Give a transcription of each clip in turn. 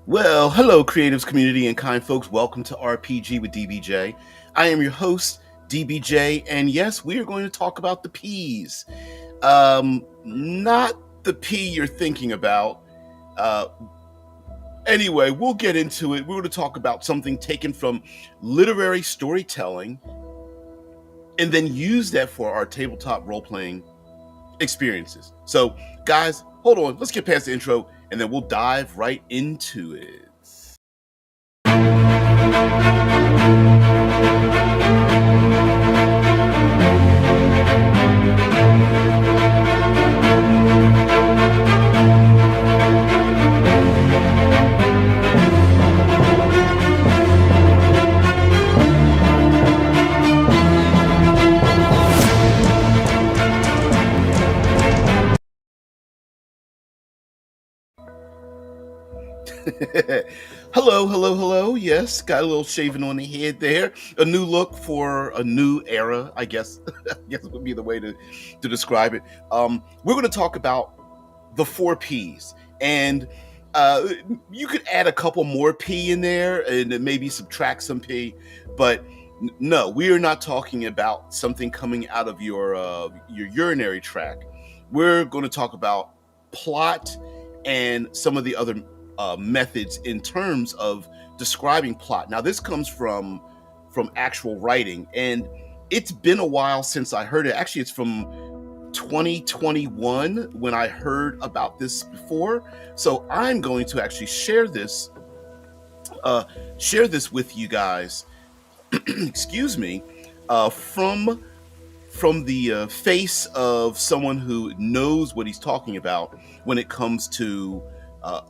Well, hello, creatives community and kind folks. Welcome to RPG with DBJ. I am your host, DBJ, and yes, we are going to talk about the P's. Not the P you're thinking about. Uh, anyway, we'll get into it. We're going to talk about something taken from literary storytelling and then use that for our tabletop role playing experiences. So, guys, hold on. Let's get past the intro and then we'll dive right into it. Hello. Yes, got a little shaving on the head there. A new look for a new era, I guess. I guess would be the way to describe it. We're going to talk about the four P's, and uh, you could add a couple more P in there, and then maybe subtract some P. But no, we are not talking about something coming out of your urinary tract. We're going to talk about plot and some of the other methods in terms of describing plot. Now, this comes from actual writing, and it's been a while since I heard it. Actually, it's from 2021 when I heard about this before. So I'm going to actually share this with you guys. Excuse me, from the face of someone who knows what he's talking about when it comes to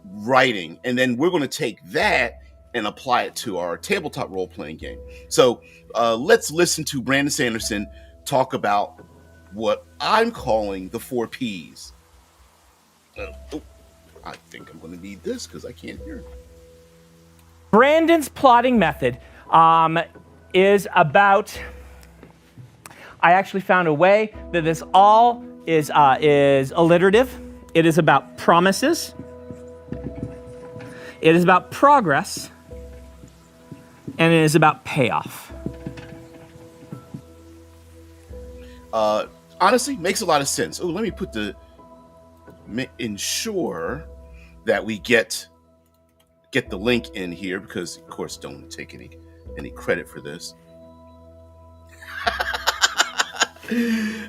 writing, and then we're going to take that and apply it to our tabletop role-playing game. So let's listen to Brandon Sanderson talk about what I'm calling the four P's. I think I'm going to need this because I can't hear it. Brandon's plotting method is about. I actually found a way that this all is alliterative. It is about promises. It is about progress, and it is about payoff. Honestly, makes a lot of sense. Oh, let me put ensure that we get the link in here because, of course, don't take any credit for this.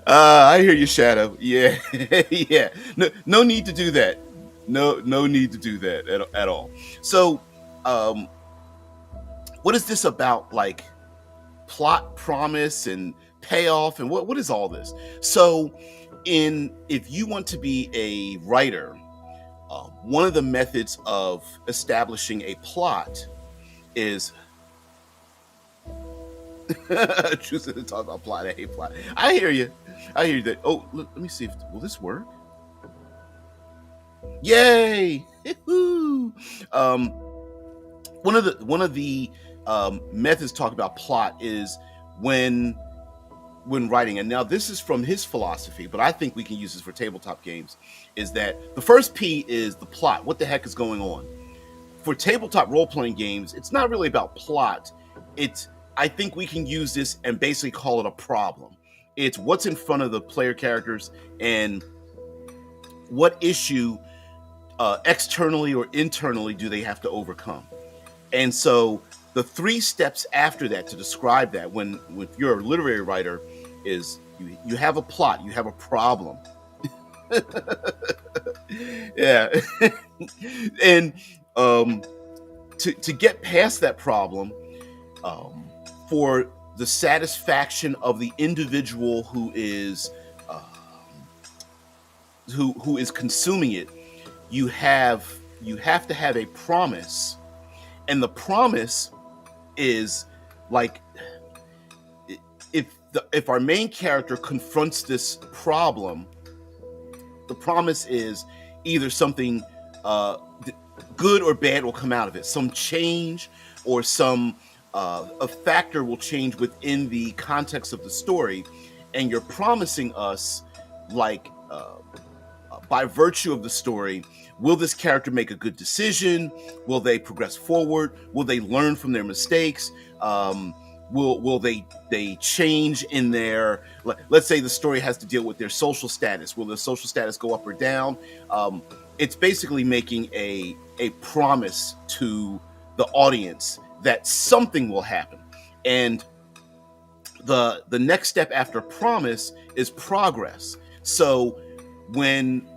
I hear you, Shadow. Yeah, yeah. No need to do that. No need to do that at all. So, what is this about? Like plot, promise, and payoff, and what is all this? So, if you want to be a writer, one of the methods of establishing a plot is choose to talk about plot. I hate plot. I hear you. That. Oh, let me see if will this work. Yay! One of the methods talk about plot is when writing, and now this is from his philosophy, but I think we can use this for tabletop games. Is that the first P is the plot? What the heck is going on? For tabletop role-playing games, it's not really about plot. I think we can use this and basically call it a problem. It's what's in front of the player characters and what issue externally or internally do they have to overcome. And so the three steps after that to describe that when you're a literary writer is you have a plot, you have a problem. Yeah. And to get past that problem, for the satisfaction of the individual who is consuming it, you have to have a promise, and the promise is like if our main character confronts this problem, the promise is either something good or bad will come out of it, some change or some a factor will change within the context of the story, and you're promising us like by virtue of the story, will this character make a good decision? Will they progress forward? Will they learn from their mistakes? Will they change in their, let's say the story has to deal with their social status. Will their social status go up or down? It's basically making a promise to the audience that something will happen. And the next step after promise is progress. So when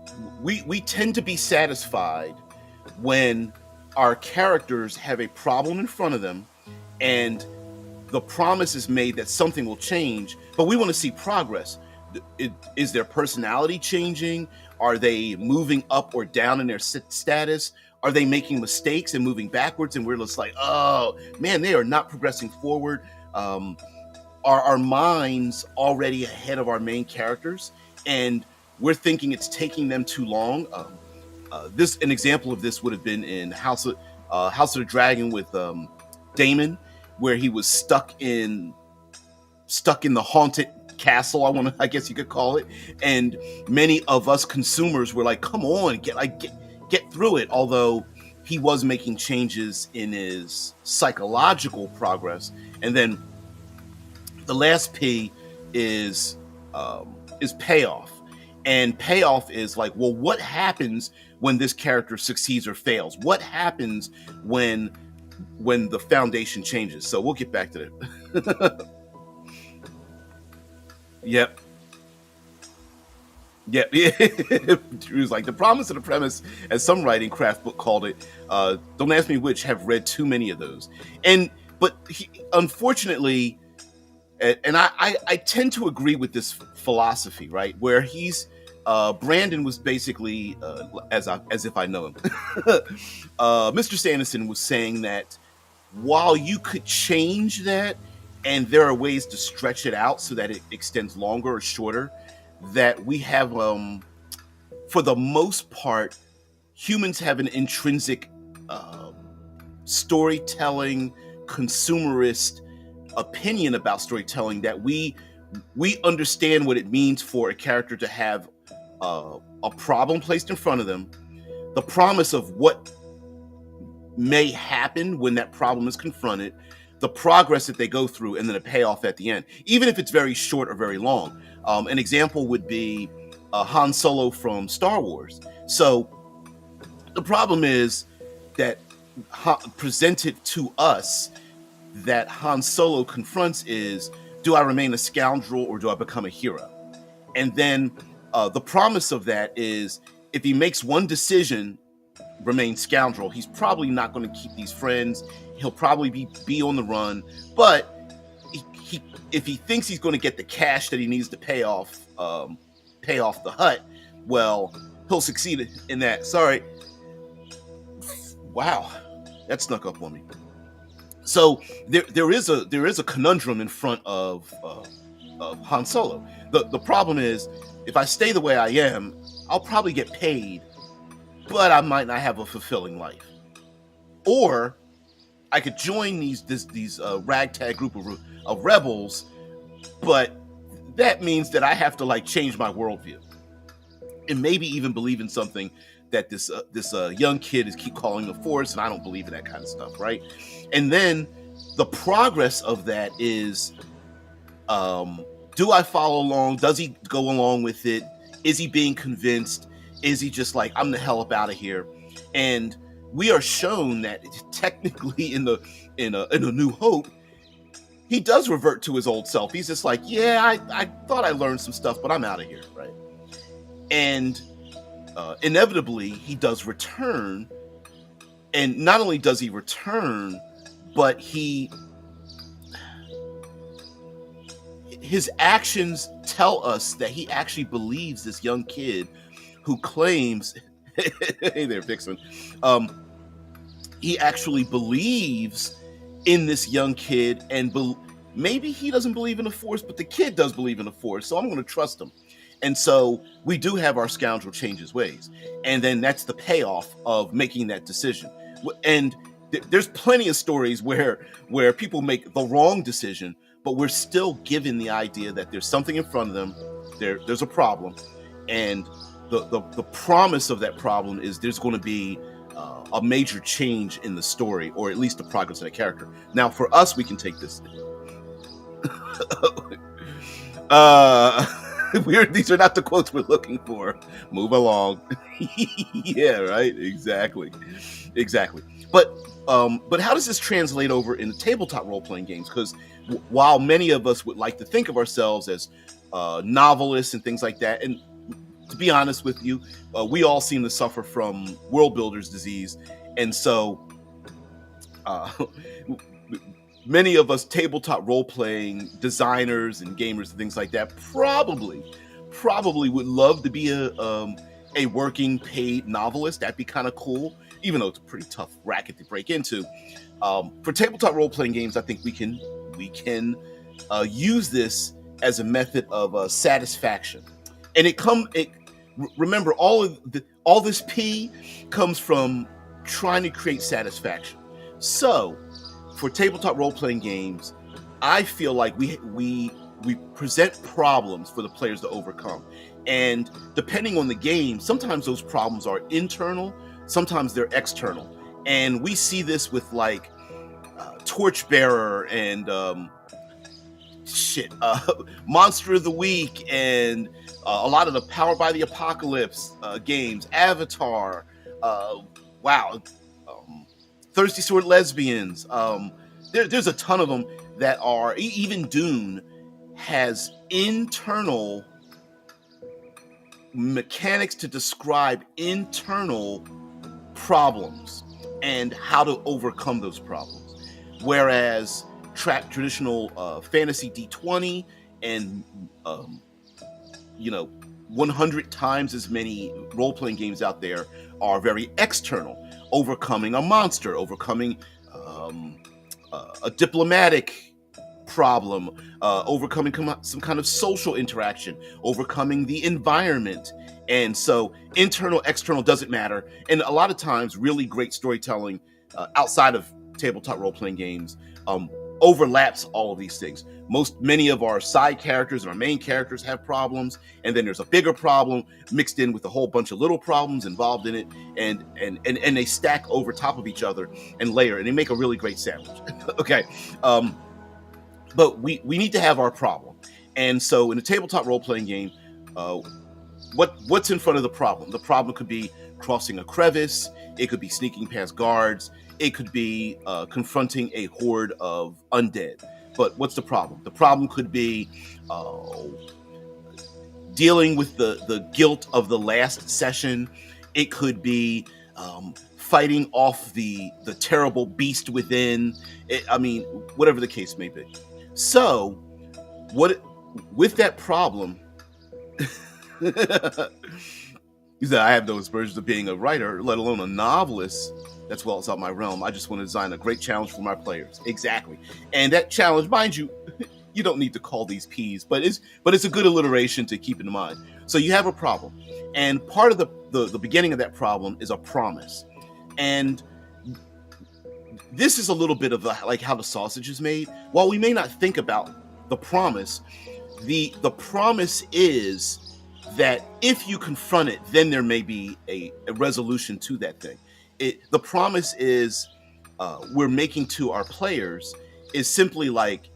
we tend to be satisfied when our characters have a problem in front of them and the promise is made that something will change, but we want to see progress. Is their personality changing? Are they moving up or down in their status? Are they making mistakes and moving backwards? And we're just like, oh man, they are not progressing forward. Are our minds already ahead of our main characters? And we're thinking it's taking them too long. An example of this would have been in House of the Dragon with Daemon, where he was stuck in the haunted castle, I guess you could call it. And many of us consumers were like, come on, get through it. Although he was making changes in his psychological progress. And then the last P is payoff. And payoff is like, well, what happens when this character succeeds or fails? What happens when the foundation changes? So we'll get back to that. Yep. Drew's like, the promise of the premise, as some writing craft book called it, don't ask me which, have read too many of those. But unfortunately, and I tend to agree with this philosophy, right? Where Brandon was basically, as if I know him, Mr. Sanderson was saying that while you could change that, and there are ways to stretch it out so that it extends longer or shorter, that we have, for the most part, humans have an intrinsic storytelling, consumerist opinion about storytelling, that we understand what it means for a character to have a problem placed in front of them, the promise of what may happen when that problem is confronted, the progress that they go through, and then a payoff at the end, even if it's very short or very long. An example would be Han Solo from Star Wars. So the problem is that presented to us that Han Solo confronts is, do I remain a scoundrel or do I become a hero? And then the promise of that is, if he makes one decision, remain scoundrel, he's probably not going to keep these friends. He'll probably be on the run. But if he thinks he's going to get the cash that he needs to pay off the hut, well, he'll succeed in that. Sorry. Wow, that snuck up on me. So there is a conundrum in front of Han Solo. The problem is, if I stay the way I am, I'll probably get paid, but I might not have a fulfilling life. Or I could join these ragtag group of rebels, but that means that I have to change my worldview and maybe even believe in something that this young kid is keep calling the Force, and I don't believe in that kind of stuff, right? And then the progress of that is, do I follow along? Does he go along with it? Is he being convinced? Is he just like, I'm the hell up out of here? And we are shown that technically in a New Hope, he does revert to his old self. He's just like, yeah, I thought I learned some stuff, but I'm out of here, right? And inevitably, he does return. And not only does he return, but his actions tell us that he actually believes this young kid who claims, hey there, Vixen, he actually believes in this young kid, and maybe he doesn't believe in the Force, but the kid does believe in the Force, so I'm going to trust him. And so we do have our scoundrel change his ways. And then that's the payoff of making that decision. And there's plenty of stories where people make the wrong decision, but we're still given the idea that there's something in front of them, there's a problem, and the promise of that problem is there's going to be a major change in the story, or at least the progress of the character. Now, for us, we can take this. These are not the quotes we're looking for. Move along. Yeah, right. Exactly. But how does this translate over in the tabletop role-playing games? Because while many of us would like to think of ourselves as novelists and things like that, and to be honest with you, we all seem to suffer from world builder's disease, and so many of us tabletop role-playing designers and gamers and things like that probably would love to be a working paid novelist. That'd be kind of cool, even though it's a pretty tough racket to break into. For tabletop role-playing games, I think we can use this as a method of satisfaction. And remember, all this P comes from trying to create satisfaction. So for tabletop role-playing games, I feel like we present problems for the players to overcome. And depending on the game, sometimes those problems are internal, sometimes they're external. And we see this with like Torchbearer and Monster of the Week, and a lot of the Powered by the Apocalypse games, Avatar, Thirsty Sword Lesbians. There's a ton of them that are, even Dune has internal mechanics to describe internal problems and how to overcome those problems. Whereas traditional fantasy D20 and 100 times as many role-playing games out there are very external, overcoming a monster, overcoming a diplomatic problem, overcoming some kind of social interaction, overcoming the environment. And so internal, external doesn't matter. And a lot of times really great storytelling outside of tabletop role-playing games overlaps all of these things. Many of our side characters and our main characters have problems, and then there's a bigger problem mixed in with a whole bunch of little problems involved in it, and they stack over top of each other and layer, and they make a really great sandwich. Okay, but we need to have our problem. And so in a tabletop role-playing game, what's in front of the problem? The problem could be crossing a crevice, it could be sneaking past guards, it could be confronting a horde of undead. But what's the problem? The problem could be dealing with the guilt of the last session. It could be fighting off the terrible beast within. Whatever the case may be. So, with that problem, he said, I have no aspirations of being a writer, let alone a novelist. That's well outside my realm. I just want to design a great challenge for my players. Exactly. And that challenge, mind you, you don't need to call these P's, but it's a good alliteration to keep in mind. So you have a problem. And part of the beginning of that problem is a promise. And this is a little bit of like how the sausage is made. While we may not think about the promise promise is that if you confront it, then there may be a resolution to that thing. The promise is we're making to our players is simply like,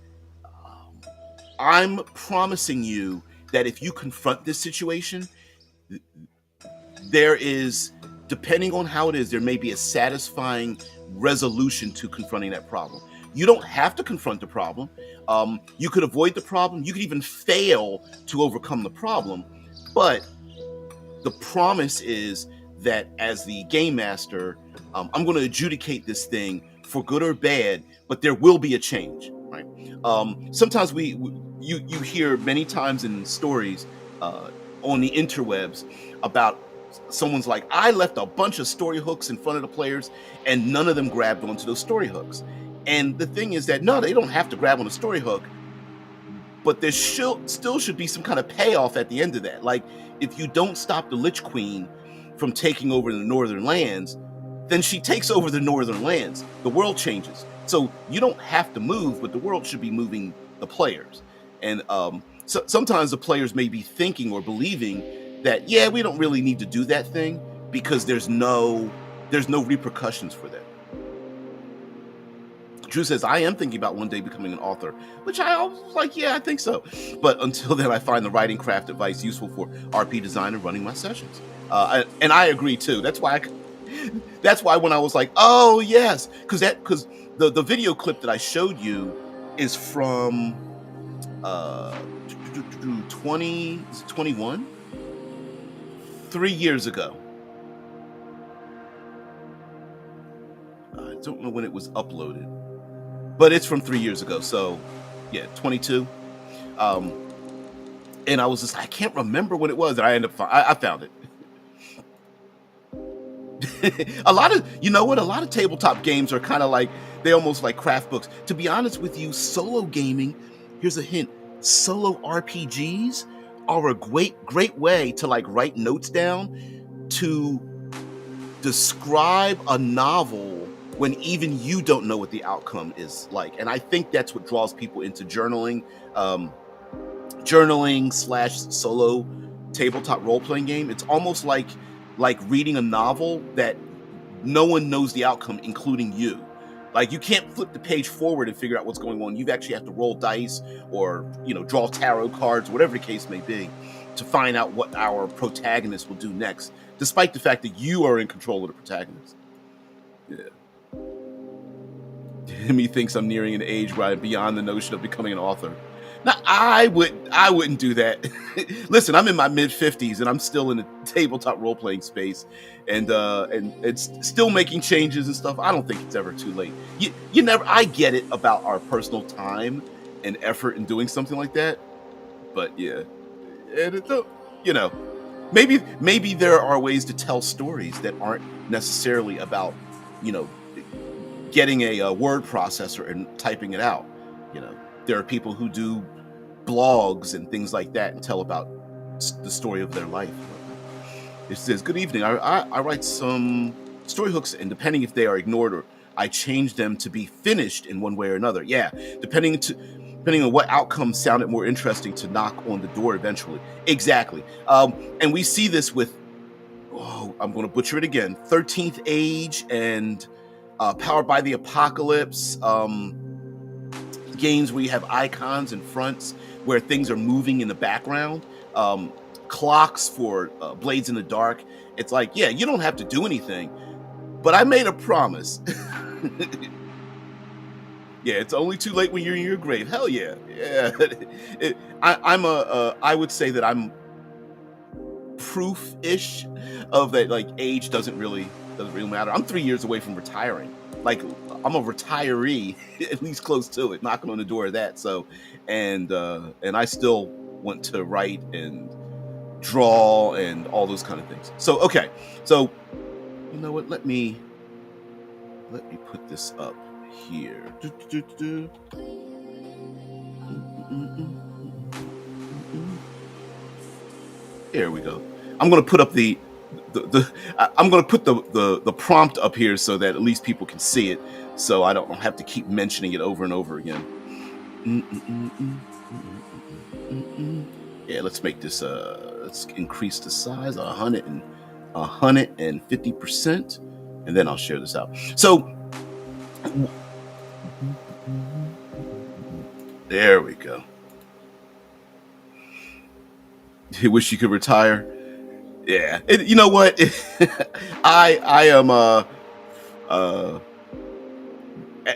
I'm promising you that if you confront this situation, there is, depending on how it is, there may be a satisfying resolution to confronting that problem. You don't have to confront the problem. You could avoid the problem. You could even fail to overcome the problem. But the promise is that as the game master, I'm going to adjudicate this thing for good or bad, but there will be a change, right? Sometimes you hear many times in stories on the interwebs about someone's like, I left a bunch of story hooks in front of the players and none of them grabbed onto those story hooks. And the thing is that, no, they don't have to grab on a story hook, but there still should be some kind of payoff at the end of that. Like, if you don't stop the Lich Queen from taking over the Northern Lands, then she takes over the Northern Lands. The world changes. So you don't have to move, but the world should be moving the players. And so sometimes the players may be thinking or believing that, yeah, we don't really need to do that thing because there's no repercussions for that. Drew says, I am thinking about one day becoming an author, which I was like, yeah, I think so. But until then, I find the writing craft advice useful for RP design and running my sessions. And I agree too. That's why when I was like, oh yes, because the video clip that I showed you is from 21? 3 years ago. I don't know when it was uploaded, but it's from 3 years ago. So yeah, 22. And I was just, I can't remember when it was, and I ended up, I found it. A lot of tabletop games are kind of like, they almost like craft books. To be honest with you, solo gaming, here's a hint, solo RPGs are a great way to like write notes down to describe a novel when even you don't know what the outcome is like. And I think that's what draws people into journaling / solo tabletop role-playing game. It's almost like reading a novel that no one knows the outcome, including you. Like, you can't flip the page forward and figure out what's going on. You actually have to roll dice or, draw tarot cards, whatever the case may be, to find out what our protagonist will do next, despite the fact that you are in control of the protagonist. Yeah. Timmy thinks I'm nearing an age where I'm beyond the notion of becoming an author. Now, I wouldn't do that. Listen, I'm in my mid-50s and I'm still in the tabletop role-playing space, and it's still making changes and stuff. I don't think it's ever too late. You never. I get it about our personal time and effort in doing something like that, but yeah, and maybe there are ways to tell stories that aren't necessarily about getting a word processor and typing it out. There are people who do blogs and things like that and tell about the story of their life. It says, good evening. I write some story hooks, and depending if they are ignored or I change them to be finished in one way or another. Yeah, depending on what outcome sounded more interesting to knock on the door eventually. Exactly. And we see this with, I'm going to butcher it again, 13th Age and Powered by the Apocalypse, games where you have icons and fronts where things are moving in the background, clocks for Blades in the Dark. It's like, yeah, you don't have to do anything, but I made a promise. Yeah, it's only too late when you're in your grave. Hell yeah. I would say that I'm proof-ish of that, like, age doesn't really matter. I'm 3 years away from retiring. Like, I'm a retiree, at least close to it, knocking on the door of that. So, and I still want to write and draw and all those kind of things. So, okay. So, you know what? Let me put this up here. There we go. I'm going to put up I'm going to put the prompt up here so that at least people can see it, so I don't have to keep mentioning it over and over again. Yeah, let's make this let's increase the size 150%, and then I'll share this out. So there we go. You wish you could retire. Yeah, you know what? I am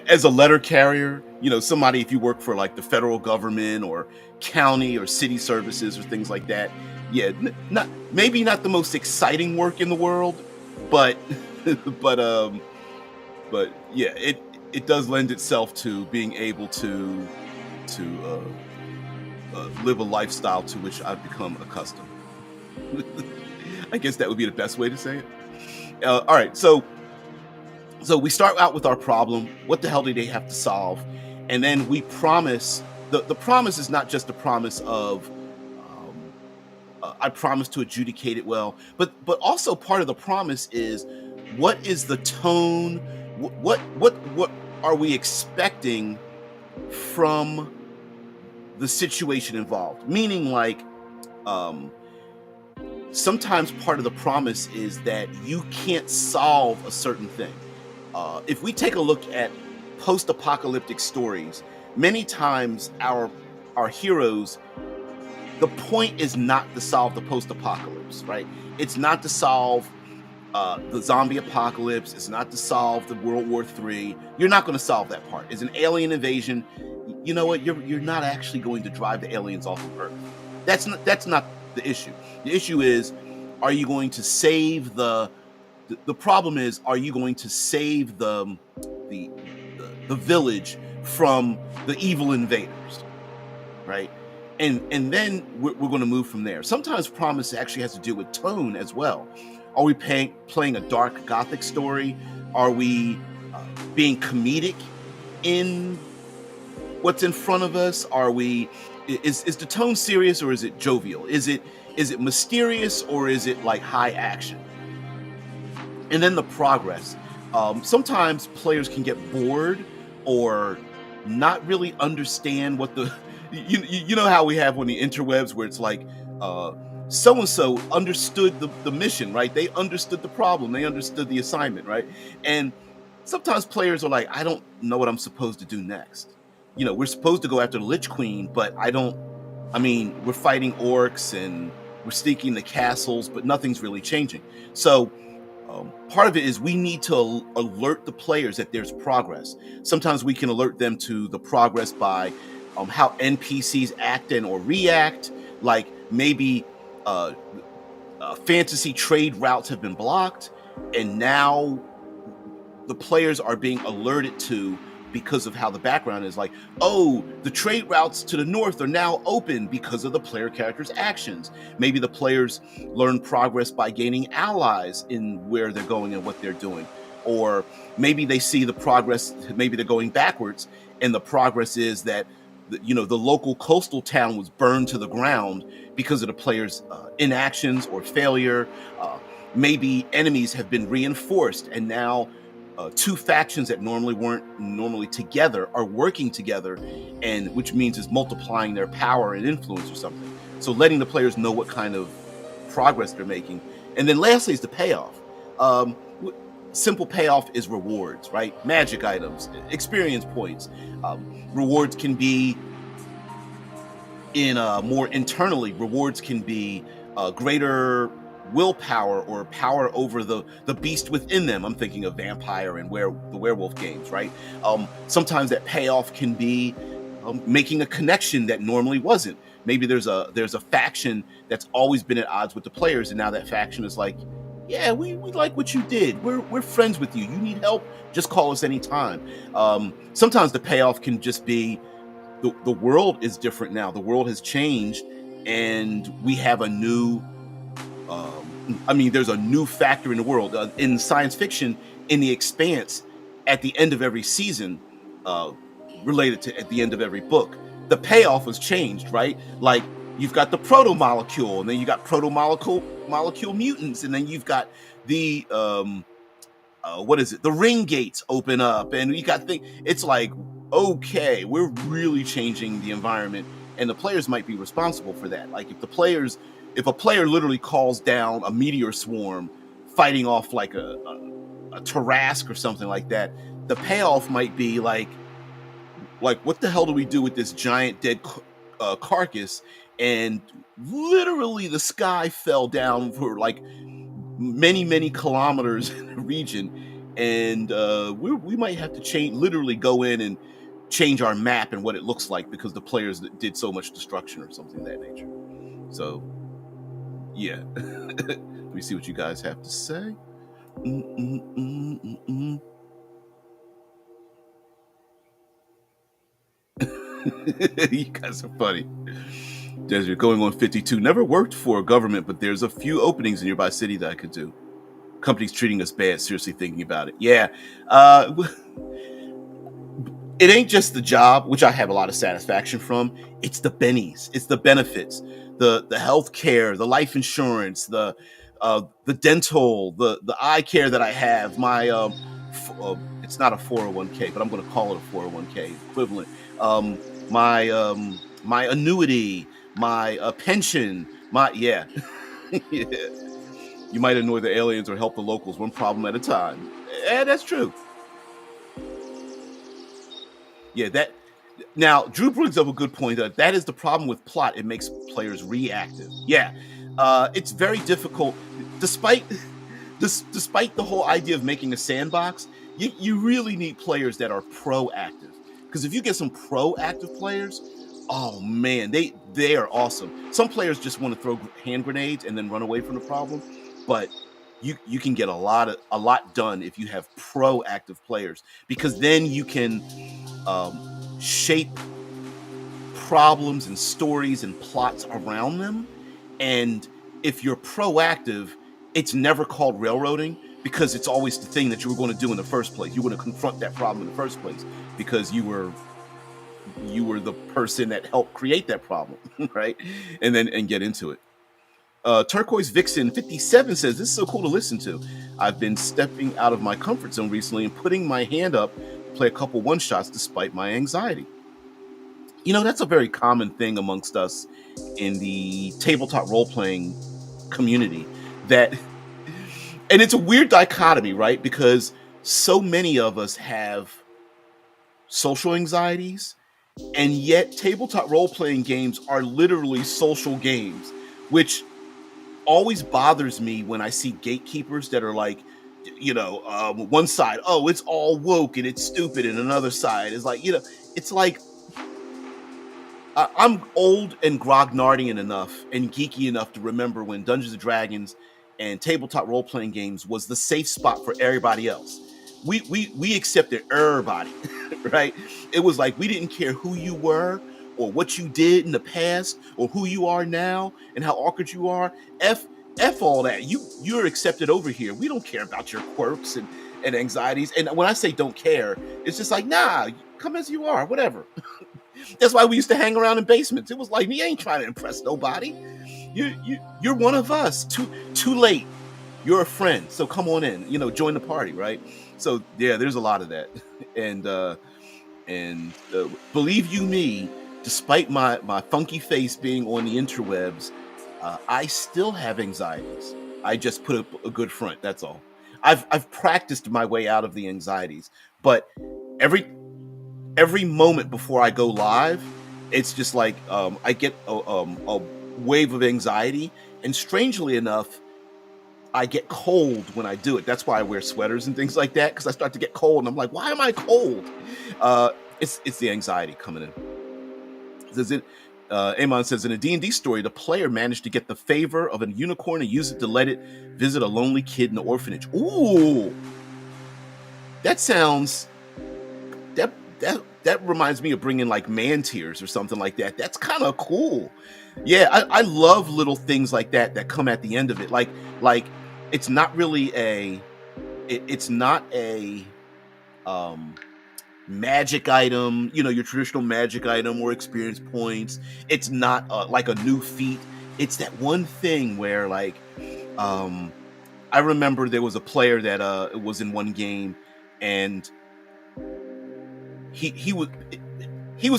as a letter carrier, somebody, if you work for like the federal government or county or city services or things like that, yeah, maybe not the most exciting work in the world, but yeah, it does lend itself to being able to live a lifestyle to which I've become accustomed. I guess that would be the best way to say it. All right, so we start out with our problem. What the hell do they have to solve? And then we promise. The promise is not just a promise of I promise to adjudicate it well, but also part of the promise is, what is the tone? What are we expecting from the situation involved? Meaning, like, sometimes part of the promise is that you can't solve a certain thing. If we take a look at post-apocalyptic stories, many times our heroes, the point is not to solve the post-apocalypse, right? It's not to solve the zombie apocalypse. It's not to solve the World War III. You're not going to solve that part. It's an alien invasion. You know what? You're not actually going to drive the aliens off of Earth. That's not the issue. The issue is, are you going to save the problem is, are you going to save the village from the evil invaders, right? And then we're going to move from there. Sometimes promise actually has to do with tone as well. Are we playing a dark gothic story? Are we being comedic in what's in front of us? Is the tone serious, or is it jovial? Is it mysterious, or is it like high action? And then the progress. Sometimes players can get bored or not really understand what the you know how we have on the interwebs where it's like so and so understood the mission, right? They understood the problem, they understood the assignment, right? And sometimes players are like, I don't know what I'm supposed to do next. We're supposed to go after the Lich Queen, but we're fighting orcs and we're sneaking the castles, but nothing's really changing. So part of it is we need to alert the players that there's progress. Sometimes we can alert them to the progress by how NPCs act and or react. Like maybe fantasy trade routes have been blocked, and now the players are being alerted to, because of how the background is, like, oh, the trade routes to the north are now open because of the player character's actions. Maybe the players learn progress by gaining allies in where they're going and what they're doing. Or maybe they see the progress, maybe they're going backwards, and the progress is that the local coastal town was burned to the ground because of the players' inactions or failure. Maybe enemies have been reinforced, and now two factions that weren't normally together are working together, and which means is multiplying their power and influence or something. So letting the players know what kind of progress they're making. And then lastly is the payoff. Simple payoff is rewards, right? Magic items, experience points. Rewards can be more internally. Rewards can be greater willpower or power over the beast within them. I'm thinking of vampire and the werewolf games, right? Sometimes that payoff can be making a connection that normally wasn't. Maybe there's a faction that's always been at odds with the players, and now that faction is like, yeah, we like what you did. We're friends with you. You need help? Just call us anytime. Sometimes the payoff can just be the world is different now. The world has changed, and we have a new. There's a new factor in the world. In science fiction, in The Expanse, at the end of every season, related to at the end of every book, the payoff was changed, right? Like, you've got the proto-molecule, and then you got proto-molecule mutants, and then you've got the, the ring gates open up, and you got it's like, okay, we're really changing the environment, and the players might be responsible for that. Like, if a player literally calls down a meteor swarm, fighting off like a Tarrasque or something like that, the payoff might be like, what the hell do we do with this giant dead carcass? And literally the sky fell down for like many kilometers in the region, and we might have to literally go in and change our map and what it looks like, because the players did so much destruction or something of that nature. So yeah. Let me see what you guys have to say. You guys are funny. Desert going on 52. Never worked for a government, but there's a few openings in nearby city that I could do. Companies treating us bad. Seriously thinking about it. Yeah. It ain't just the job, which I have a lot of satisfaction from. It's the bennies. It's the benefits, the health care, the life insurance, the dental, the eye care that I have. My it's not a 401k, but I'm going to call it a 401k equivalent. My annuity, my pension, Yeah. You might annoy the aliens or help the locals one problem at a time. And that's true. Yeah, that. Now, Drew brings up a good point. That is the problem with plot. It makes players reactive. Yeah, it's very difficult. Despite the whole idea of making a sandbox, you really need players that are proactive. Because if you get some proactive players, oh man, they are awesome. Some players just want to throw hand grenades and then run away from the problem, but you can get a lot done if you have proactive players, because then you can shape problems and stories and plots around them. And if you're proactive, it's never called railroading, because it's always the thing that you were going to do in the first place. You were going to confront that problem in the first place because you were the person that helped create that problem, right? And get into it. Turquoise Vixen 57 says, this is so cool to listen to. I've been stepping out of my comfort zone recently and putting my hand up to play a couple one-shots despite my anxiety. You know, that's a very common thing amongst us in the tabletop role-playing community. And it's a weird dichotomy, right? Because so many of us have social anxieties, and yet tabletop role-playing games are literally social games, which always bothers me when I see gatekeepers that are like, one side, oh, it's all woke and it's stupid, and another side is like, it's like, I'm old and grognardian enough and geeky enough to remember when Dungeons and Dragons and tabletop role-playing games was the safe spot for everybody else. We accepted everybody, right? It was like, we didn't care who you were or what you did in the past or who you are now and how awkward you are. F all that. You're accepted over here. We don't care about your quirks and anxieties. And when I say don't care, it's just like, nah, come as you are, whatever. That's why we used to hang around in basements. It was like, we ain't trying to impress nobody. You're one of us. Too late. You're a friend, so come on in. Join the party, right? So yeah, there's a lot of that. And believe you me, despite my funky face being on the interwebs, I still have anxieties. I just put a good front. That's all. I've practiced my way out of the anxieties, but every moment before I go live, it's just like I get a wave of anxiety, and strangely enough, I get cold when I do it. That's why I wear sweaters and things like that, because I start to get cold, and I'm like, why am I cold? It's the anxiety coming in. Amon says, in a D&D story, the player managed to get the favor of a unicorn and use it to let it visit a lonely kid in the orphanage. Ooh, that sounds... That reminds me of bringing like man tears or something like that. That's kind of cool. Yeah, I love little things like that come at the end of it. Like it's not really it's not a magic item, your traditional magic item or experience points. It's not like a new feat. It's that one thing where like I remember there was a player that was in one game, and he was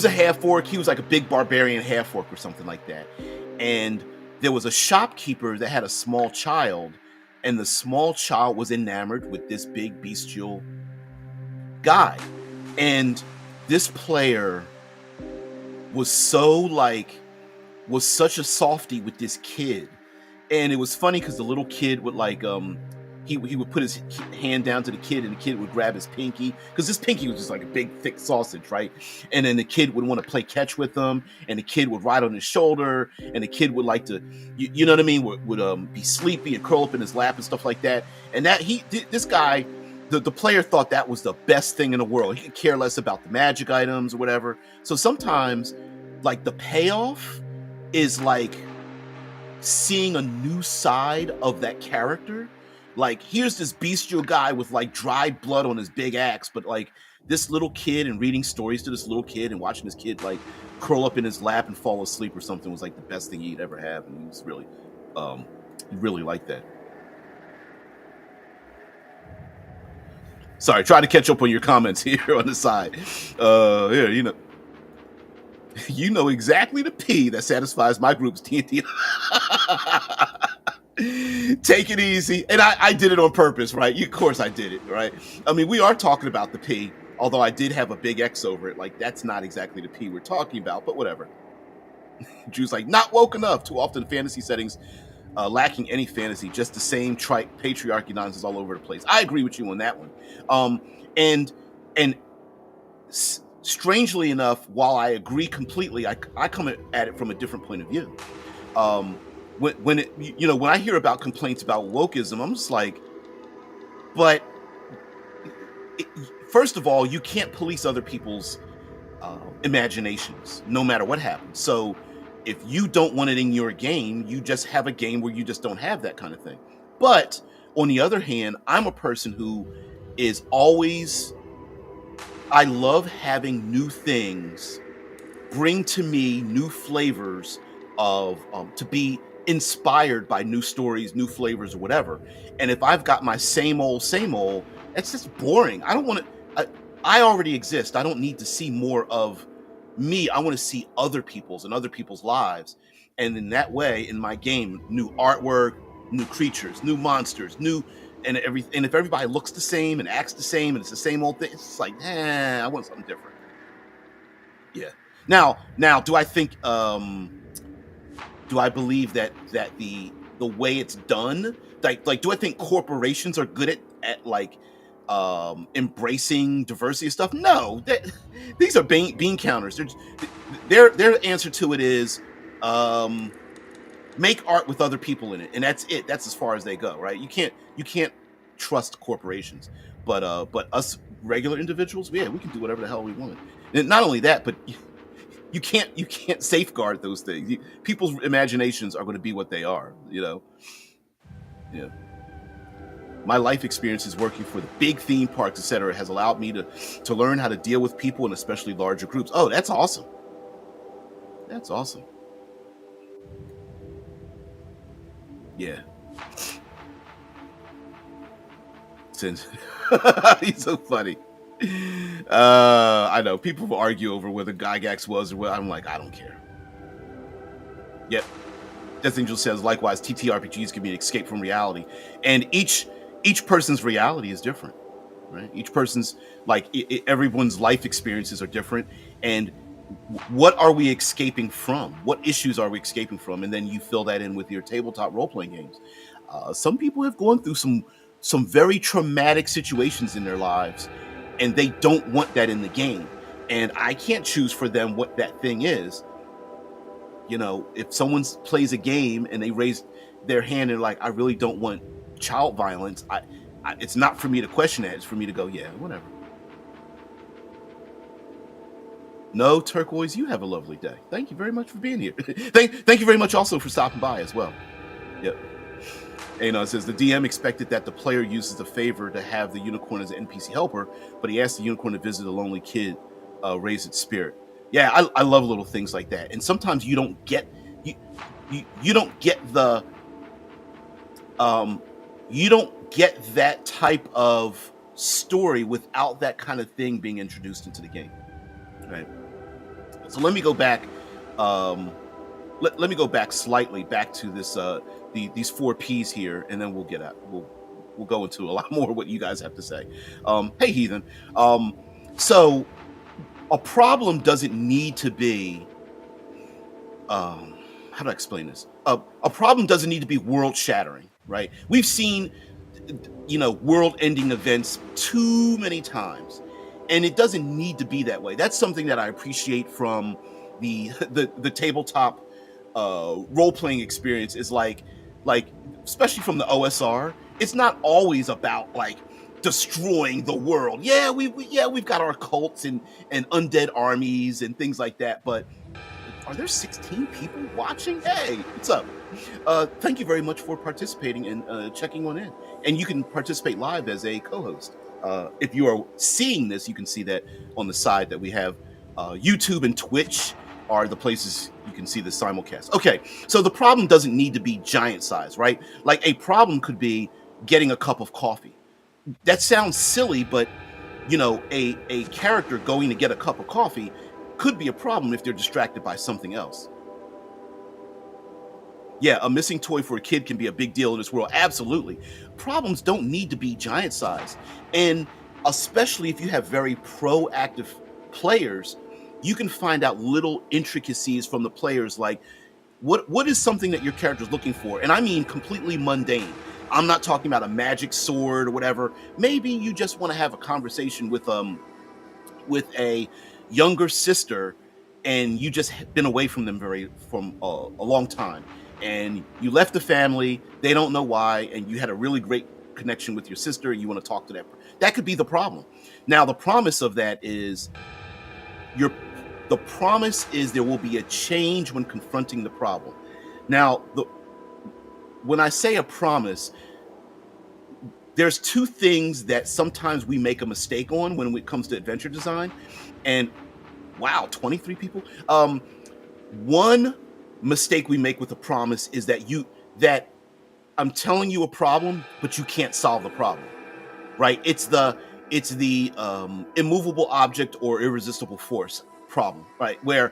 a half-orc. He was like a big barbarian half-orc or something like that. And there was a shopkeeper that had a small child, and the small child was enamored with this big bestial guy. And this player was such a softie with this kid. And it was funny because the little kid would like he would put his hand down to the kid, and the kid would grab his pinky, because his pinky was just like a big thick sausage, right? And then the kid would want to play catch with him, and the kid would ride on his shoulder, and the kid would like to, you know what I mean, would be sleepy and curl up in his lap and stuff like that. And that this guy, the player thought that was the best thing in the world. He could care less about the magic items or whatever. So sometimes, like, the payoff is like seeing a new side of that character. Like, here's this bestial guy with like dried blood on his big axe, but like this little kid, and reading stories to this little kid and watching this kid like curl up in his lap and fall asleep or something was like the best thing he'd ever have. And he was really liked that. Sorry, try to catch up on your comments here on the side. Yeah, you know exactly the P that satisfies my group's TNT. Take it easy. And I did it on purpose, right? Of course I did it, right? I mean, we are talking about the P, although I did have a big X over it. Like, that's not exactly the P we're talking about, but whatever. Drew's like, not woke enough. Too often fantasy settings, lacking any fantasy, just the same trite patriarchy nonsense all over the place. I agree with you on that one. And strangely enough, while I agree completely, I come at it from a different point of view. When I hear about complaints about wokeism, I'm just like, but first of all, you can't police other people's imaginations, no matter what happens. So if you don't want it in your game, you just have a game where you just don't have that kind of thing. But on the other hand, I'm a person who is always, I love having new things bring to me new flavors of to be inspired by new stories, new flavors, or whatever. And if I've got my same old, it's just boring. I don't want to. I already exist. I don't need to see more of me. I want to see other people's and other people's lives. And in that way, in my game, new artwork, new creatures, new monsters, and everything. And if everybody looks the same and acts the same and it's the same old thing, it's like, I want something different. Yeah. Now, do I think? Do I believe that the way it's done, like, do I think corporations are good at like embracing diversity stuff? No, these are bean counters. Their answer to it is make art with other people in it, and that's it. That's as far as they go, right? You can't trust corporations, but us regular individuals, yeah, we can do whatever the hell we want. And not only that, but you can't safeguard those things. People's imaginations are going to be what they are, Yeah. My life experiences working for the big theme parks, etc., has allowed me to learn how to deal with people and especially larger groups. Oh, that's awesome. That's awesome. Yeah. Since he's so funny. I know people will argue over whether Gygax was or what. I'm like, I don't care. Yep. Death Angel says, likewise, TTRPGs can be an escape from reality, and each person's reality is different, right? Each person's everyone's life experiences are different, and what are we escaping from? What issues are we escaping from? And then you fill that in with your tabletop role-playing games. Some people have gone through some very traumatic situations in their lives, and they don't want that in the game. And I can't choose for them what that thing is. If someone plays a game and they raise their hand and like, I really don't want child violence, it's not for me to question that. It's for me to go, yeah, whatever. No, Turquoise, you have a lovely day. Thank you very much for being here. Thank you very much also for stopping by as well. Yep. And it says the DM expected that the player uses the favor to have the unicorn as an NPC helper, but he asked the unicorn to visit a lonely kid, raise its spirit. Yeah, I love little things like that. And sometimes you don't get you don't get the you don't get that type of story without that kind of thing being introduced into the game, right? So let me go back. Let me go back slightly back to this these 4 P's here, and then we'll get at we'll go into a lot more of what you guys have to say. Hey, Heathen. So a problem doesn't need to be how do I explain this? A problem doesn't need to be world shattering, right? We've seen world ending events too many times, and it doesn't need to be that way. That's something that I appreciate from the tabletop role-playing experience, is like especially from the OSR, it's not always about like destroying the world. Yeah, we've got our cults and undead armies and things like that, but are there 16 people watching? Hey, what's up? Thank you very much for participating and checking on in. And you can participate live as a co-host. If you are seeing this, you can see that on the side that we have YouTube and Twitch are the places you can see the simulcast. Okay, so the problem doesn't need to be giant size, right? Like a problem could be getting a cup of coffee. That sounds silly, but a character going to get a cup of coffee could be a problem if they're distracted by something else. Yeah, a missing toy for a kid can be a big deal in this world. Absolutely. Problems don't need to be giant size. And especially if you have very proactive players, you can find out little intricacies from the players, like what is something that your character is looking for. And I mean completely mundane. I'm not talking about a magic sword or whatever. Maybe you just want to have a conversation with a younger sister, and you just been away from them from a long time, and you left the family, they don't know why, and you had a really great connection with your sister, and you want to talk to that could be the problem. Now the promise of that is your the promise is there will be a change when confronting the problem. Now when I say a promise, there's two things that sometimes we make a mistake on when it comes to adventure design. And wow, 23 people. One mistake we make with a promise is that I'm telling you a problem, but you can't solve the problem, right? It's the immovable object or irresistible force problem, right? Where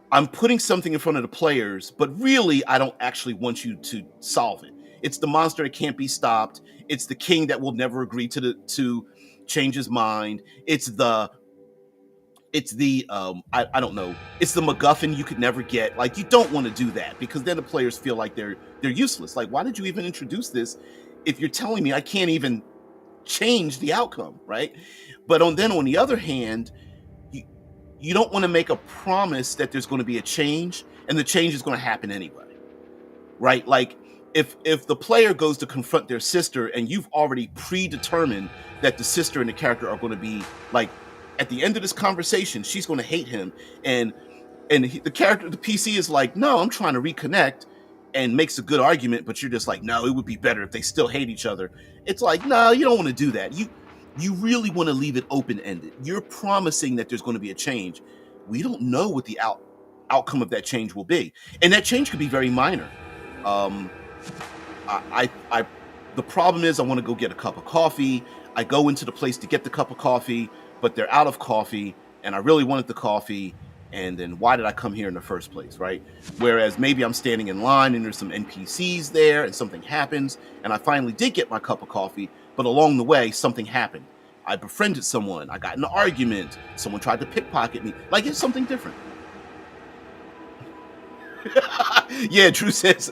I'm putting something in front of the players, but really I don't actually want you to solve it. It's the monster that can't be stopped. It's the king that will never agree to change his mind. It's the I don't know. It's the MacGuffin you could never get. Like, you don't want to do that, because then the players feel like they're useless. Like, why did you even introduce this if you're telling me I can't even change the outcome, right? But on the other hand, you don't want to make a promise that there's going to be a change and the change is going to happen anyway, right? Like, if the player goes to confront their sister and you've already predetermined that the sister and the character are going to be like, at the end of this conversation, she's going to hate him, and the character, the PC, is like, no, I'm trying to reconnect, and makes a good argument, but you're just like, no, it would be better if they still hate each other. It's like, no, you don't want to do that. You really want to leave it open-ended. You're promising that there's going to be a change. We don't know what the outcome of that change will be, and that change could be very minor. The problem is, I want to go get a cup of coffee. I go into the place to get the cup of coffee, but they're out of coffee, and I really wanted the coffee, and then why did I come here in the first place, right? Whereas maybe I'm standing in line and there's some NPCs there and something happens, and I finally did get my cup of coffee, but along the way, something happened. I befriended someone, I got in an argument, someone tried to pickpocket me. Like, it's something different. Yeah, Drew says,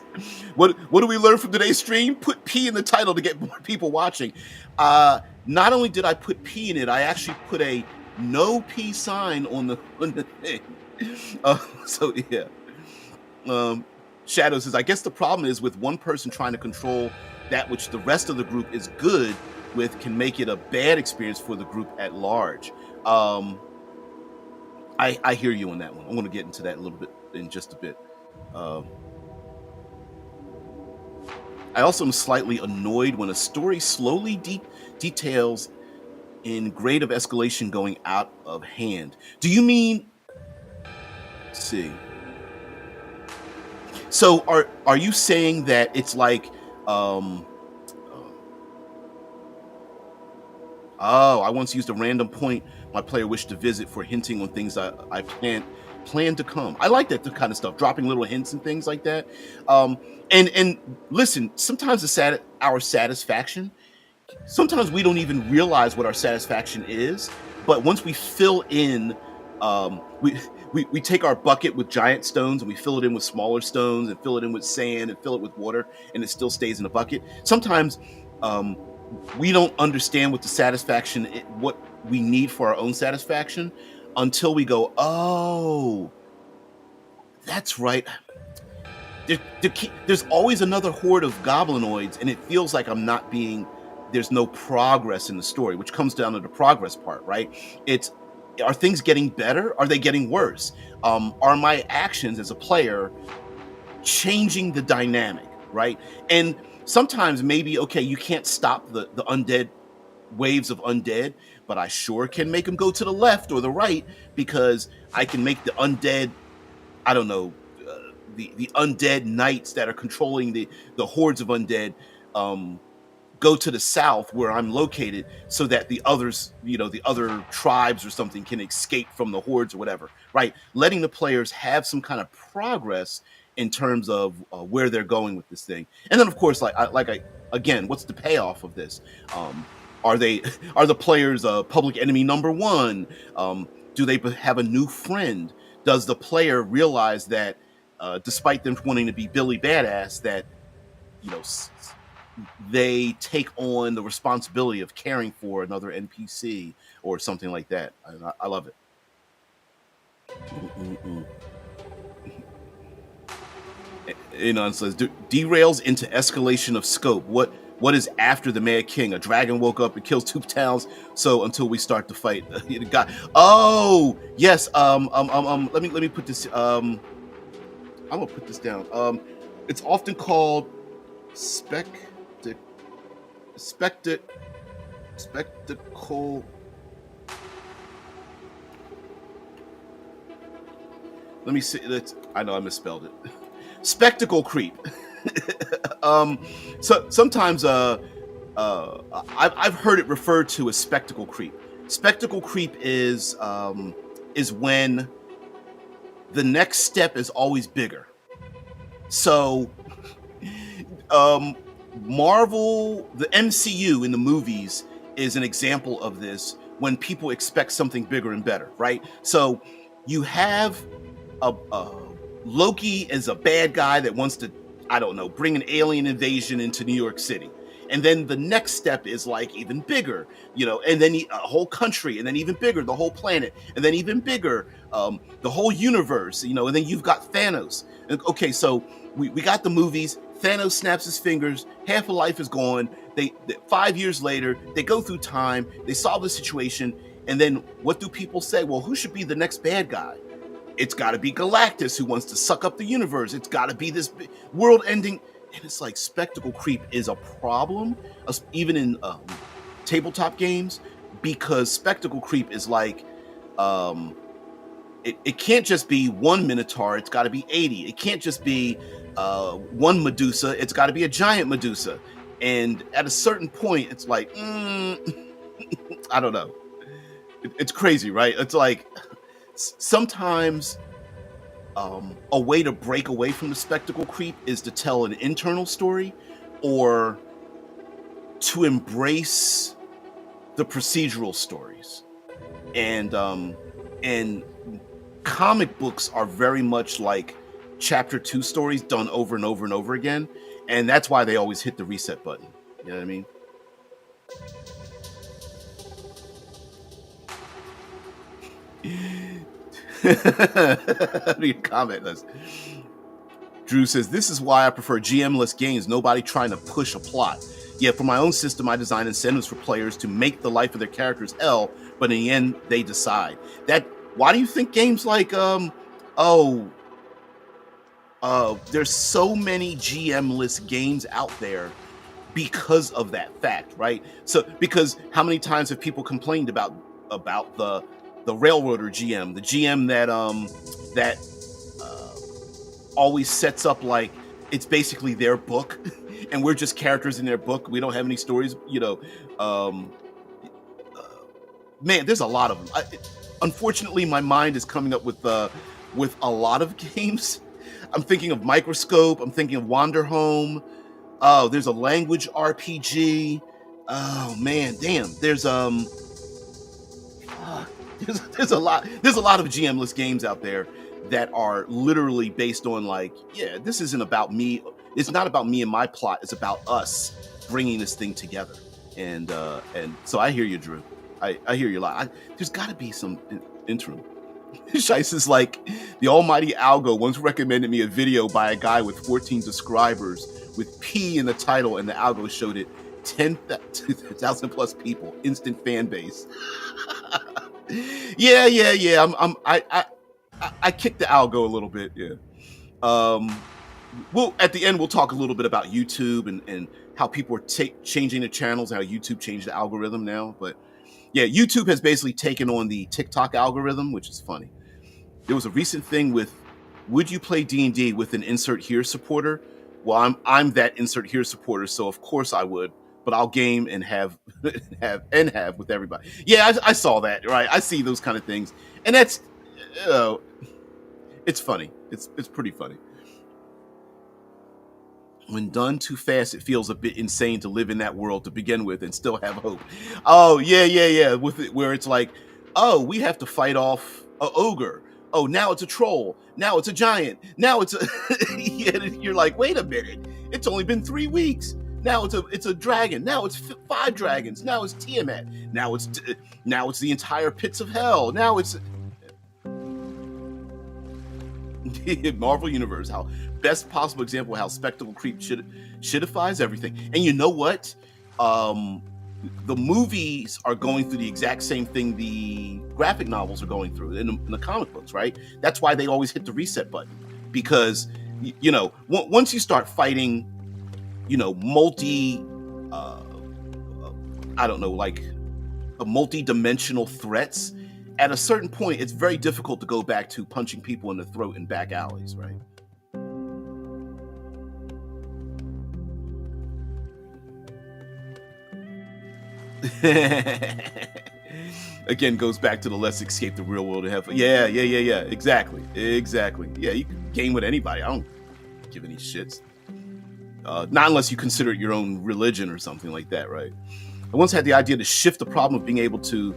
what do we learn from today's stream? Put P in the title to get more people watching. Not only did I put P in it, I actually put a no P sign on the thing. So yeah. Shadow says, I guess the problem is with one person trying to control that which the rest of the group is good with can make it a bad experience for the group at large. I hear you on that one. I'm going to get into that a little bit in just a bit. I also am slightly annoyed when a story slowly details in grade of escalation going out of hand. Do you mean? Let's see. So are you saying that it's like, oh, I once used a random point my player wished to visit for hinting on things I plan to come. I like that kind of stuff, dropping little hints and things like that. And listen, sometimes our satisfaction, sometimes we don't even realize what our satisfaction is, but once we fill in, we take our bucket with giant stones and we fill it in with smaller stones and fill it in with sand and fill it with water, and it still stays in the bucket. Sometimes we don't understand what the satisfaction, what we need for our own satisfaction, until we go, oh, that's right. There's always another horde of goblinoids, and it feels like there's no progress in the story, which comes down to the progress part, right? Are things getting better? Are they getting worse? Are my actions as a player changing the dynamic, right? And sometimes maybe, okay, you can't stop the undead waves of undead, but I sure can make them go to the left or the right, because I can make the undead, I don't know, the undead knights that are controlling the hordes of undead go to the south where I'm located, so that the others, the other tribes or something, can escape from the hordes or whatever, right? Letting the players have some kind of progress in terms of where they're going with this thing. And then, of course, again, what's the payoff of this? Are the players public enemy number one? Do they have a new friend? Does the player realize that, despite them wanting to be Billy Badass, that they take on the responsibility of caring for another NPC or something like that? I love it. It says derails into escalation of scope. What is after the Mad King? A dragon woke up and kills 2 towns. So until we start the fight, oh yes. Let me put this. I'm gonna put this down. It's often called spectacle. Let me see. I know I misspelled it. Spectacle creep. So sometimes I've heard it referred to as spectacle creep. Spectacle creep is when the next step is always bigger. So Marvel, the MCU in the movies is an example of this, when people expect something bigger and better, right? So you have Loki is a bad guy that wants to, I don't know, bring an alien invasion into New York City. And then the next step is like even bigger, and then a whole country, and then even bigger, the whole planet, and then even bigger, the whole universe, and then you've got Thanos. Okay, so we got the movies. Thanos snaps his fingers, half a life is gone. They 5 years later, they go through time, they solve the situation, and then what do people say? Well, who should be the next bad guy? It's got to be Galactus, who wants to suck up the universe. It's got to be this world-ending. And it's like spectacle creep is a problem, even in tabletop games, because spectacle creep is like, it can't just be one Minotaur. It's got to be 80. It can't just be one Medusa. It's got to be a giant Medusa. And at a certain point, it's like, I don't know. It's crazy, right? It's like sometimes a way to break away from the spectacle creep is to tell an internal story, or to embrace the procedural stories. And comic books are very much like chapter 2 stories done over and over and over again, and that's why they always hit the reset button. You know what I mean? Read comment list. Drew says, this is why I prefer GM-less games, nobody trying to push a plot. Yeah, for my own system, I design incentives for players to make the life of their characters hell, but in the end, they decide. Why do you think games like, there's so many GM-less games out there because of that fact, right? So, because how many times have people complained about the railroader GM, the GM that always sets up like it's basically their book, and we're just characters in their book. We don't have any stories, man. There's a lot of them. Unfortunately, my mind is coming up with a lot of games. I'm thinking of Microscope. I'm thinking of Wanderhome. Oh, there's a language RPG. Oh man, damn. There's a lot of GM-less games out there that are literally based on like, yeah, this isn't about me. It's not about me and my plot. It's about us bringing this thing together. And so I hear you, Drew. I hear you a lot. There's got to be some interim. Shice is like, the almighty Algo once recommended me a video by a guy with 14 subscribers with P in the title, and the Algo showed it 10,000 plus people, instant fan base. Yeah. I kicked the Algo a little bit. Yeah. Well, at the end, we'll talk a little bit about YouTube and how people are changing the channels, how YouTube changed the algorithm now. But yeah, YouTube has basically taken on the TikTok algorithm, which is funny. There was a recent thing with, would you play D&D with an insert here supporter? Well, I'm that insert here supporter, so of course I would. But I'll game and have with everybody. Yeah, I saw that. Right, I see those kind of things, and that's, it's funny. It's pretty funny. When done too fast, it feels a bit insane to live in that world to begin with and still have hope. Oh, yeah. With it, where it's like, oh, we have to fight off a ogre. Oh, now it's a troll. Now it's a giant. Now it's a. You're like, wait a minute. It's only been 3 weeks. Now it's a dragon. Now it's 5 dragons. Now it's Tiamat. Now it's the entire pits of hell. Now it's Marvel Universe. How best possible example of how spectacle creep shitifies everything. And you know what? The movies are going through the exact same thing the graphic novels are going through in the comic books, right? That's why they always hit the reset button, because once you start fighting, multi-dimensional threats, at a certain point, it's very difficult to go back to punching people in the throat in back alleys, right? Again, goes back to the let's escape the real world and have fun. Yeah. Exactly. Yeah, you can game with anybody. I don't give any shits. Not unless you consider it your own religion or something like that, right? I once had the idea to shift the problem of being able to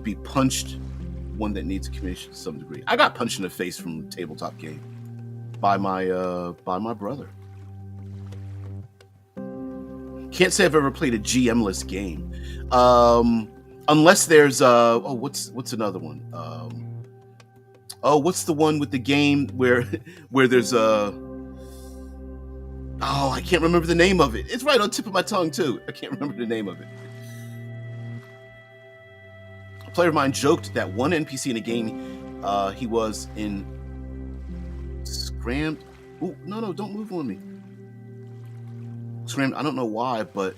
be punched, one that needs communication to some degree. I got punched in the face from a tabletop game by my brother. Can't say I've ever played a GM-less game, unless there's what's another one? What's the one with the game where there's I can't remember the name of it. It's right on the tip of my tongue too. I can't remember the name of it. A player of mine joked that one NPC in a game he was in Scrammed. Oh, no, don't move on me. Scrammed, I don't know why, but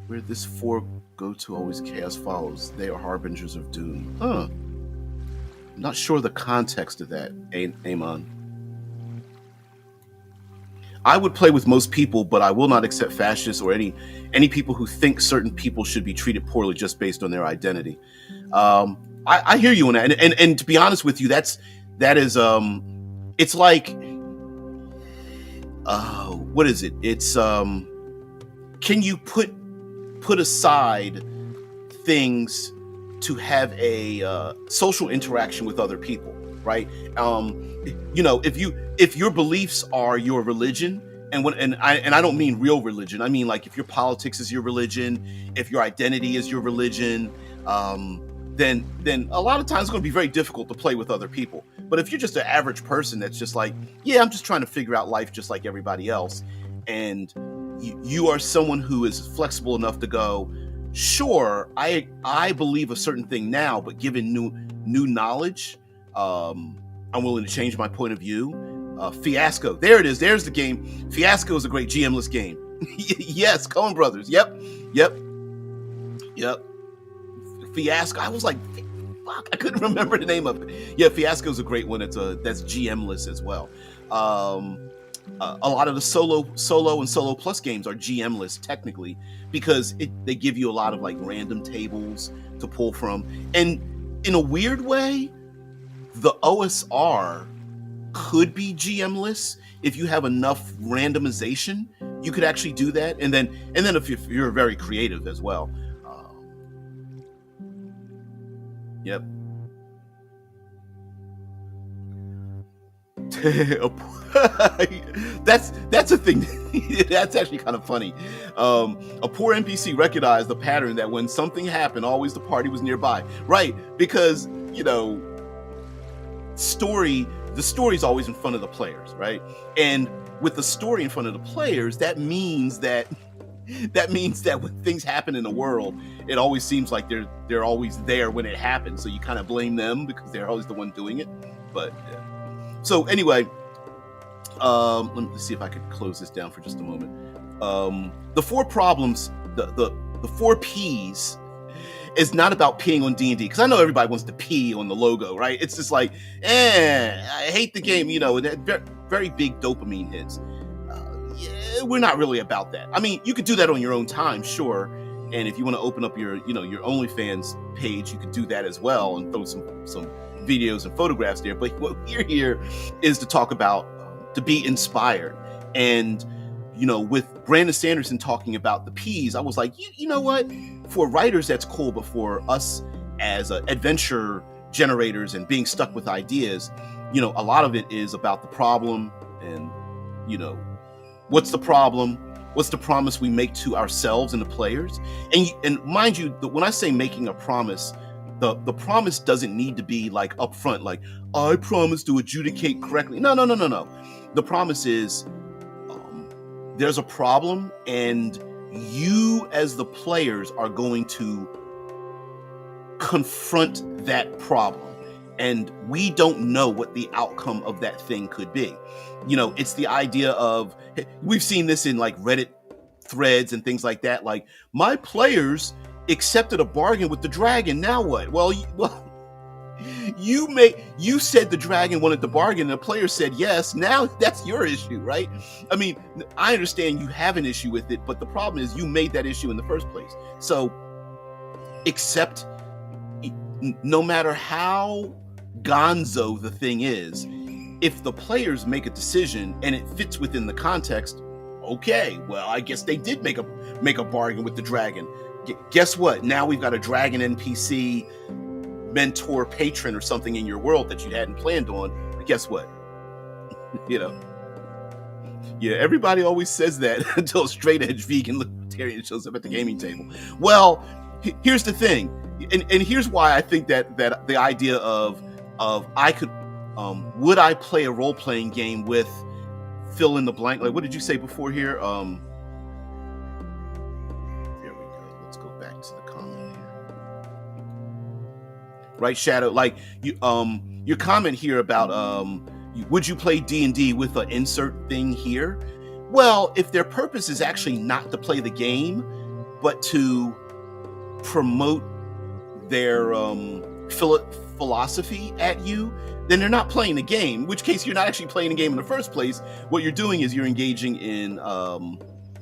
where this 4 go to always chaos follows. They are harbingers of doom. I'm not sure the context of that, Amon. I would play with most people, but I will not accept fascists or any people who think certain people should be treated poorly just based on their identity. I hear you on that, and to be honest with you, that is it's like what is it? It's can you put aside things to have a social interaction with other people, right? If your beliefs are your religion, and I don't mean real religion. I mean, like, if your politics is your religion, if your identity is your religion, then a lot of times it's going to be very difficult to play with other people. But if you're just an average person that's just like, yeah, I'm just trying to figure out life just like everybody else, and you are someone who is flexible enough to go, sure, I believe a certain thing now, but given new knowledge, I'm willing to change my point of view. Fiasco, there it is. There's the game. Fiasco is a great GM-less game. Yes, Coen Brothers. Yep. Fiasco. I was like, fuck, I couldn't remember the name of it. Yeah, Fiasco is a great one. That's GM-less as well. A lot of the solo and solo plus games are GM-less technically, because they give you a lot of like random tables to pull from, and in a weird way, the OSR could be GM-less if you have enough randomization. You could actually do that, and then if you're very creative as well. Yep. That's a thing. That's actually kind of funny. A poor NPC recognized the pattern that when something happened, always the party was nearby. Right, because the story's always in front of the players, right? And with the story in front of the players, that means that when things happen in the world, it always seems like they're always there when it happens. So you kind of blame them because they're always the one doing it. But yeah. So anyway, let me see if I could close this down for just a moment. The 4 problems, the 4 P's, is not about peeing on D&D, because I know everybody wants to pee on the logo, right? It's just like, I hate the game, very big dopamine hits. Yeah, we're not really about that. I mean, you could do that on your own time, sure. And if you want to open up your OnlyFans page, you could do that as well and throw some videos and photographs there. But what we're here is to talk about, to be inspired. And with Brandon Sanderson talking about the P's, I was like, you know what? For writers, that's cool, but for us as adventure generators and being stuck with ideas, a lot of it is about the problem and, what's the problem? What's the promise we make to ourselves and the players? And mind you, when I say making a promise, the promise doesn't need to be like upfront, like I promise to adjudicate correctly. No. The promise is there's a problem, and you as the players are going to confront that problem. And we don't know what the outcome of that thing could be. It's the idea of, we've seen this in like Reddit threads and things like that. Like, my players accepted a bargain with the dragon. Now what? Well, you said the dragon wanted the bargain and the player said yes. Now that's your issue, right? I mean, I understand you have an issue with it, but the problem is you made that issue in the first place. So accept, no matter how gonzo the thing is, if the players make a decision and it fits within the context, okay, well, I guess they did make a bargain with the dragon. Guess what? Now we've got a dragon NPC, mentor, patron, or something in your world that you hadn't planned on. But guess what? Yeah, everybody always says that until a straight edge vegan libertarian shows up at the gaming table. Well, here's the thing, and here's why I think that the idea of I could, would I play a role playing game with fill in the blank? Like, what did you say before here? There we go. Let's go back to the comment here. Right, Shadow. Like your comment here about would you play D&D with an insert thing here? Well, if their purpose is actually not to play the game, but to promote their philosophy at you, then they're not playing the game, in which case you're not actually playing the game in the first place. What you're doing is you're engaging in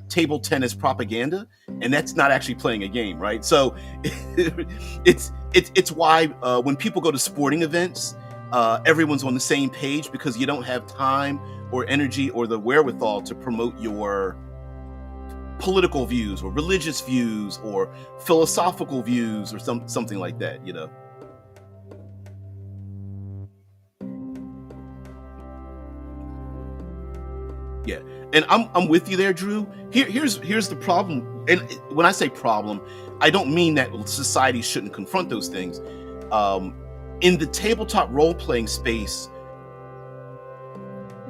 table tennis propaganda, and that's not actually playing a game, right? So it's why when people go to sporting events, everyone's on the same page, because you don't have time or energy or the wherewithal to promote your political views or religious views or philosophical views or something like that, Yeah, and I'm with you there, Drew. Here's the problem, and when I say problem, I don't mean that society shouldn't confront those things. In the tabletop role-playing space,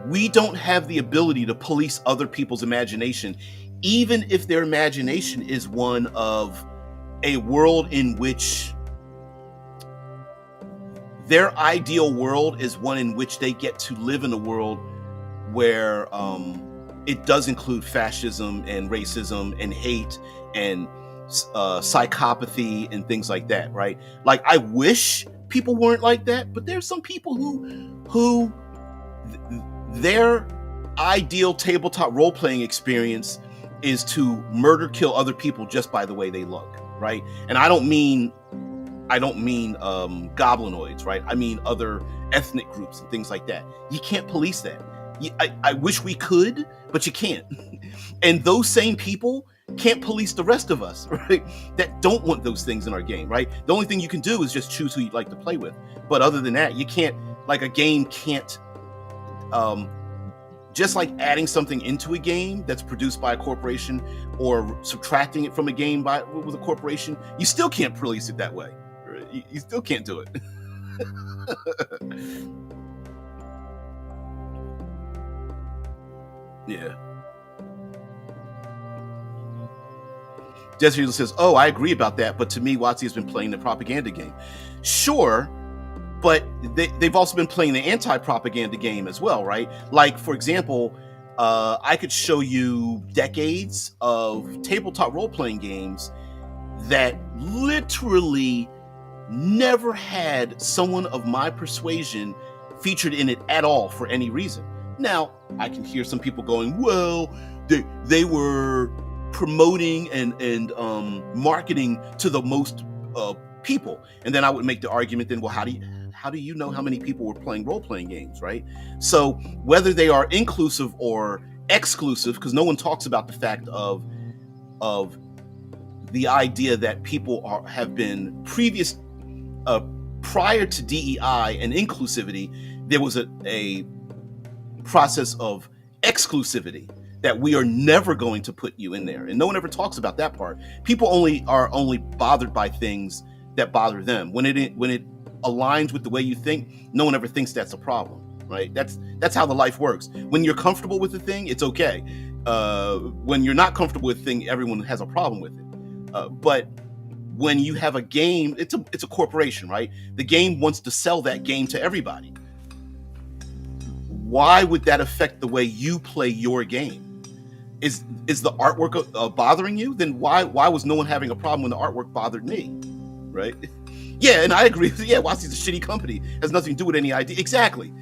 we don't have the ability to police other people's imagination, even if their imagination is one of a world in which their ideal world is one in which they get to live in a world where it does include fascism and racism and hate and psychopathy and things like that, right? Like, I wish people weren't like that, but there's some people who their ideal tabletop role-playing experience is to murder, kill other people just by the way they look, right? And I don't mean goblinoids, right? I mean other ethnic groups and things like that. You can't police that. I wish we could, but you can't. And those same people can't police the rest of us, right? That don't want those things in our game, right? The only thing you can do is just choose who you'd like to play with. But other than that, you can't, like, a game can't, just like adding something into a game that's produced by a corporation or subtracting it from a game with a corporation, you still can't police it that way. Right? You still can't do it. Yeah. Desiree says, oh, I agree about that, but to me, WotC has been playing the propaganda game. Sure, but they've also been playing the anti-propaganda game as well, right? Like, for example, I could show you decades of tabletop role-playing games that literally never had someone of my persuasion featured in it at all for any reason. Now, I can hear some people going, well, they were promoting and marketing to the most people. And then I would make the argument then, well, how do you know how many people were playing role-playing games, right? So whether they are inclusive or exclusive, because no one talks about the fact of the idea that people have been prior to DEI and inclusivity, there was a process of exclusivity, that we are never going to put you in there, and no one ever talks about that part. People are only bothered by things that bother them. When it aligns with the way you think, no one ever thinks that's a problem, right? That's how the life works. When you're comfortable with the thing, it's okay. When you're not comfortable with the thing, everyone has a problem with it. But when you have a game, it's a corporation, right? The game wants to sell that game to everybody. Why would that affect the way you play your game? Is the artwork bothering you? Then why was no one having a problem when the artwork bothered me, right? Yeah, and I agree. Yeah, WotC's a shitty company. Has nothing to do with any idea. Exactly,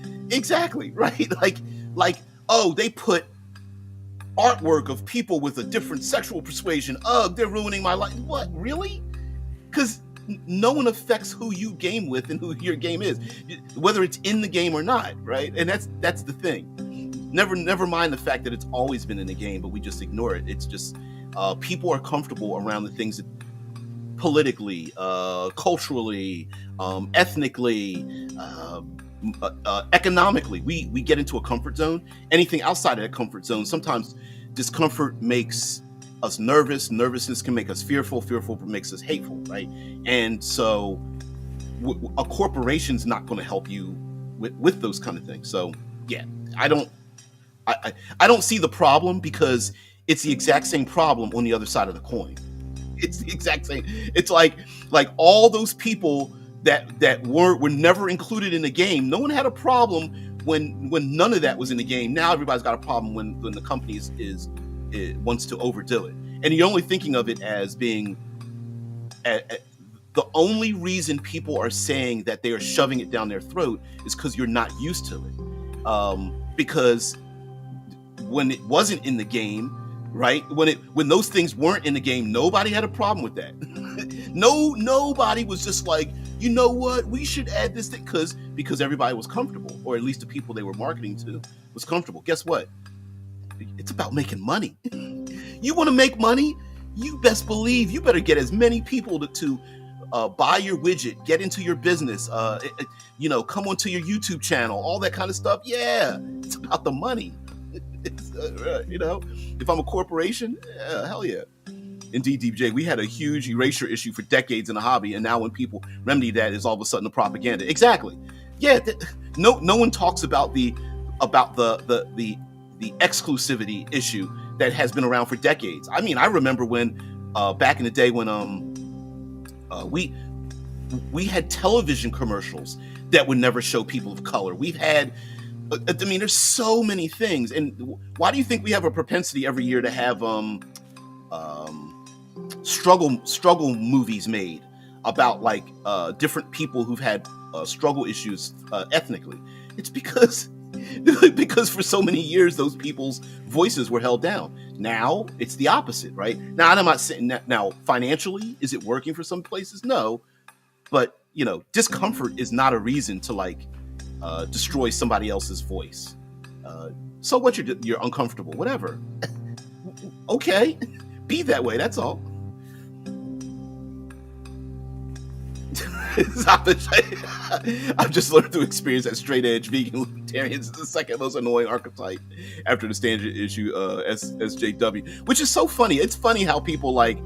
right? Like, oh, they put artwork of people with a different sexual persuasion. Ugh, they're ruining my life. What, really? Because no one affects who you game with and who your game is, whether it's in the game or not, right? And that's the thing. Never mind the fact that it's always been in the game, but we just ignore it. It's just people are comfortable around the things that politically, culturally, ethnically, economically, we get into a comfort zone. Anything outside of that comfort zone, sometimes discomfort makes us nervous. Nervousness can make us fearful. Fearful makes us hateful, right? And so a corporation's not going to help you with those kind of things. So yeah, I don't see the problem, because it's the exact same problem on the other side of the coin. It's the exact same. It's like all those people that were never included in the game. No one had a problem when none of that was in the game. Now everybody's got a problem when the company wants to overdo it. And you're only thinking of it as being the only reason people are saying that they are shoving it down their throat is because you're not used to it. Because when it wasn't in the game, right? When those things weren't in the game, nobody had a problem with that. Nobody was just like, you know what, we should add this thing, because everybody was comfortable, or at least the people they were marketing to was comfortable. Guess what? It's about making money. You want to make money? You best believe you better get as many people to buy your widget, get into your business, come onto your YouTube channel, all that kind of stuff. Yeah, it's about the money. If I'm a corporation, hell yeah. Indeed, DJ, we had a huge erasure issue for decades in the hobby, and now when people remedy that, is all of a sudden the propaganda. Exactly. Yeah. No one talks about the exclusivity issue that has been around for decades. I mean, I remember when back in the day when we had television commercials that would never show people of color. We've had, I mean, there's so many things. And why do you think we have a propensity every year to have struggle movies made about like different people who've had struggle issues ethnically? It's because for so many years those people's voices were held down. Now it's the opposite, right? Now I'm not saying that now financially is it working for some places? No, but discomfort is not a reason to like destroy somebody else's voice. So what, you're uncomfortable, whatever. Okay, be that way. That's all. I've just learned through experience that straight edge vegan libertarians is the second most annoying archetype after the standard issue SJW, which is so funny. It's funny how people like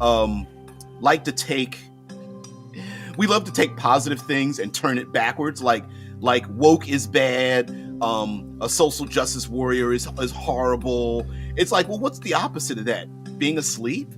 to take. We love to take positive things and turn it backwards. Like woke is bad. A social justice warrior is horrible. It's like, well, what's the opposite of that? Being asleep?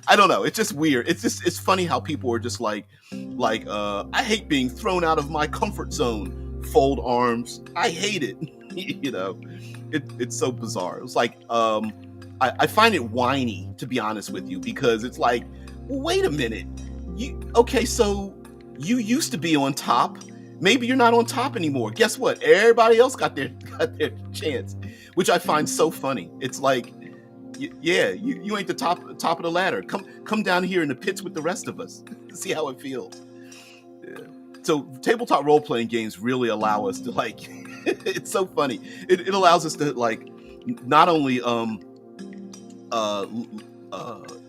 I don't know. It's just weird. It's funny how people are just like, I hate being thrown out of my comfort zone. Fold arms. I hate it. It's so bizarre. It's like, I find it whiny, to be honest with you, because it's like, well, wait a minute. So you used to be on top. Maybe you're not on top anymore. Guess what? Everybody else got their chance, which I find so funny. It's like, yeah, you ain't the top of the ladder. Come down here in the pits with the rest of us. See how it feels. Yeah. So tabletop role-playing games really allow us to like It's so funny. It allows us to like not only uh,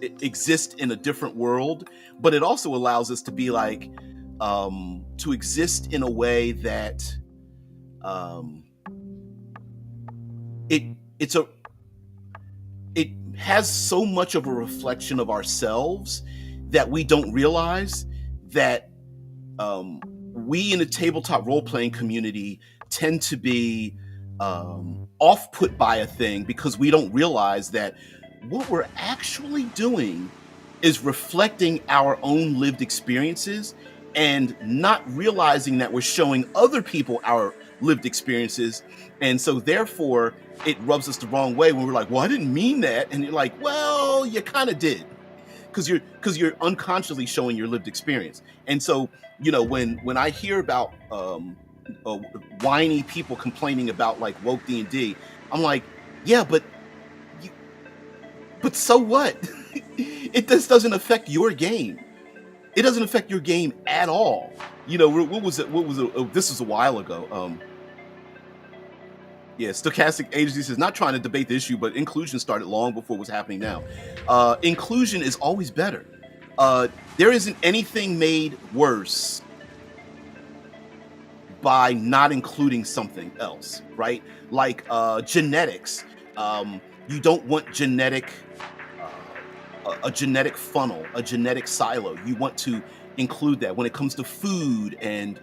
exist in a different world, but it also allows us to be like to exist in a way that um, it it's a it has so much of a reflection of ourselves that we don't realize that we in the tabletop role-playing community tend to be off-put by a thing because we don't realize that what we're actually doing is reflecting our own lived experiences and not realizing that we're showing other people our lived experiences. And so therefore it rubs us the wrong way when we're like, well, I didn't mean that. And you're like, well, you kind of did, because you're unconsciously showing your lived experience. And so, when I hear about whiny people complaining about like woke D&D, I'm like, yeah, but so what? It just doesn't affect your game. It doesn't affect your game at all. What was it? This was a while ago. Yeah, Stochastic Agency says, not trying to debate the issue, but inclusion started long before what's happening now. Inclusion is always better. There isn't anything made worse by not including something else, right? Like genetics. You don't want a genetic funnel, a genetic silo. You want to include that when it comes to food and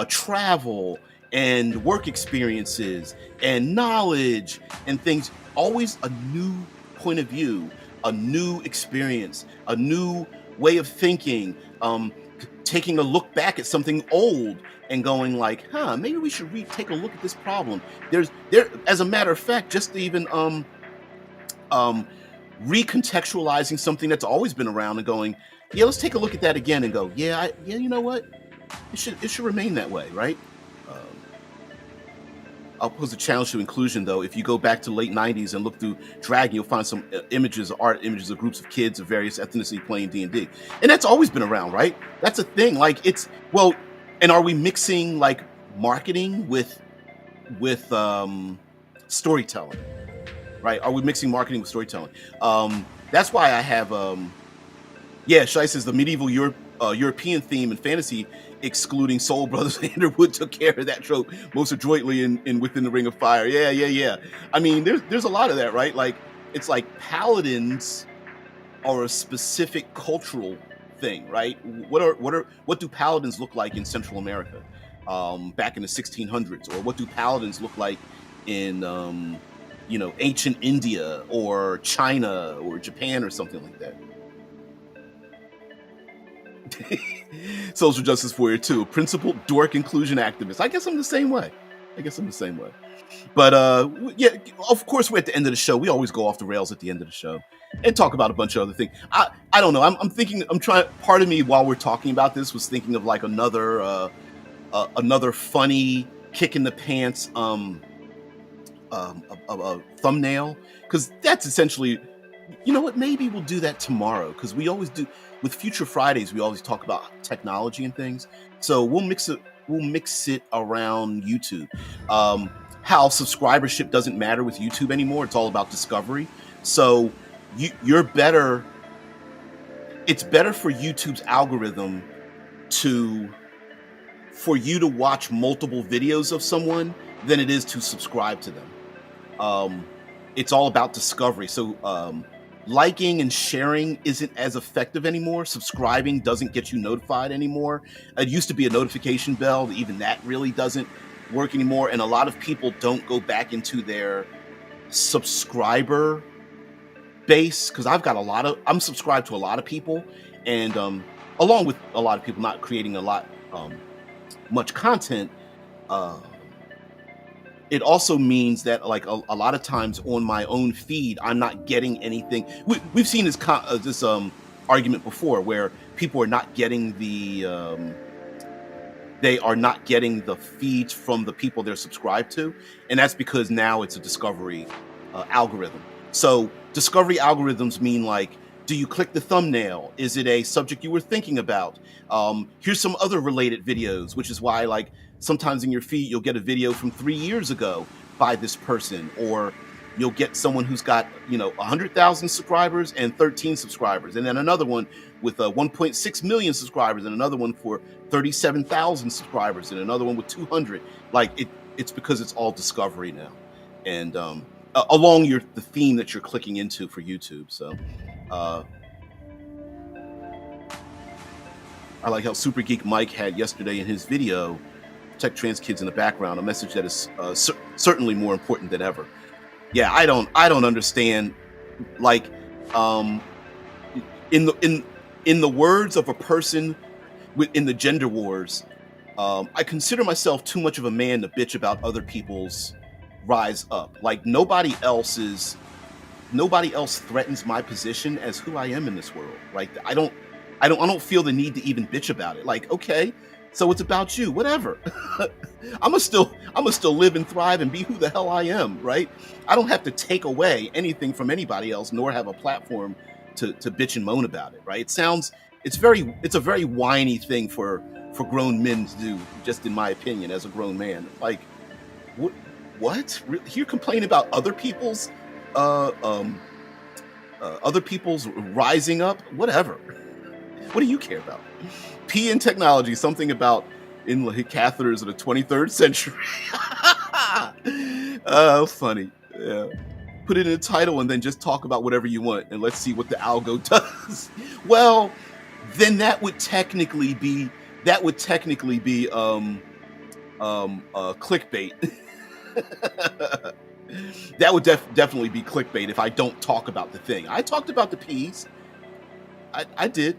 travel and work experiences and knowledge and things. Always a new point of view, a new experience, a new way of thinking, taking a look back at something old and going like, maybe we should take a look at this problem. As a matter of fact, just even recontextualizing something that's always been around and going, yeah, let's take a look at that again and go, yeah, you know what? It should remain that way, right? I'll pose a challenge to inclusion, though. If you go back to late 90s and look through Dragon, you'll find some art images of groups of kids of various ethnicity playing D&D. And that's always been around, right? That's a thing. Like, and are we mixing, like, marketing with storytelling, right? Are we mixing marketing with storytelling? That's why I have, Shai says the medieval European theme and fantasy, excluding Soul Brothers Underwood, took care of that trope most adroitly in Within the Ring of Fire. Yeah. I mean, there's a lot of that, right? Like, it's like paladins are a specific cultural thing, right? What do paladins look like in Central America back in the 1600s, or what do paladins look like in ancient India or China or Japan or something like that? Social justice warrior too, principled dork inclusion activist. I guess I'm the same way. But yeah, of course, we're at the end of the show. We always go off the rails at the end of the show and talk about a bunch of other things. I don't know. I'm thinking. I'm trying. Part of me, while we're talking about this, was thinking of like another funny kick in the pants a thumbnail, because that's essentially. You know what? Maybe we'll do that tomorrow, because we always do with Future Fridays. We always talk about technology and things. So we'll mix it around YouTube. How subscribership doesn't matter with YouTube anymore. It's all about discovery. So you're better. It's better for YouTube's algorithm for you to watch multiple videos of someone than it is to subscribe to them. It's all about discovery. So liking and sharing isn't as effective anymore. Subscribing doesn't get you notified anymore. It used to be a notification bell. Even that really doesn't work anymore. And a lot of people don't go back into their subscriber base, because I'm subscribed to a lot of people, and along with a lot of people not creating much content, it also means that like a lot of times on my own feed, I'm not getting anything. We've seen this argument before, where people are not getting they are not getting the feeds from the people they're subscribed to, and that's because now it's a discovery algorithm. So discovery algorithms mean like Do you click the thumbnail? Is it a subject you were thinking about? Here's some other related videos, which is why, like, sometimes in your feed, you'll get a video from 3 years ago by this person, or you'll get someone who's got, 100,000 subscribers and 13 subscribers, and then another one with 1.6 million subscribers, and another one for 37,000 subscribers, and another one with 200. Like, it's because it's all discovery now, and along the theme that you're clicking into for YouTube. So I like how Super Geek Mike had yesterday in his video, Tech Trans Kids in the Background, a message that is certainly more important than ever. Yeah, I don't understand, like, in the words of a person in the gender wars, I consider myself too much of a man to bitch about other people's rise up. Like, nobody else threatens my position as who I am in this world. Like, I don't feel the need to even bitch about it. Like, okay, so it's about you, whatever. I'ma still live and thrive and be who the hell I am, right? I don't have to take away anything from anybody else, nor have a platform to bitch and moan about it, right? It's a very whiny thing for grown men to do, just in my opinion, as a grown man. Like, what? You're complaining about other people's rising up? Whatever. What do you care about? P in technology, something about inlet catheters of the 23rd century. Funny. Yeah. Put it in a title and then just talk about whatever you want, and let's see what the algo does. Well, then that would technically be clickbait. That would definitely be clickbait if I don't talk about the thing. I talked about the P's. I did.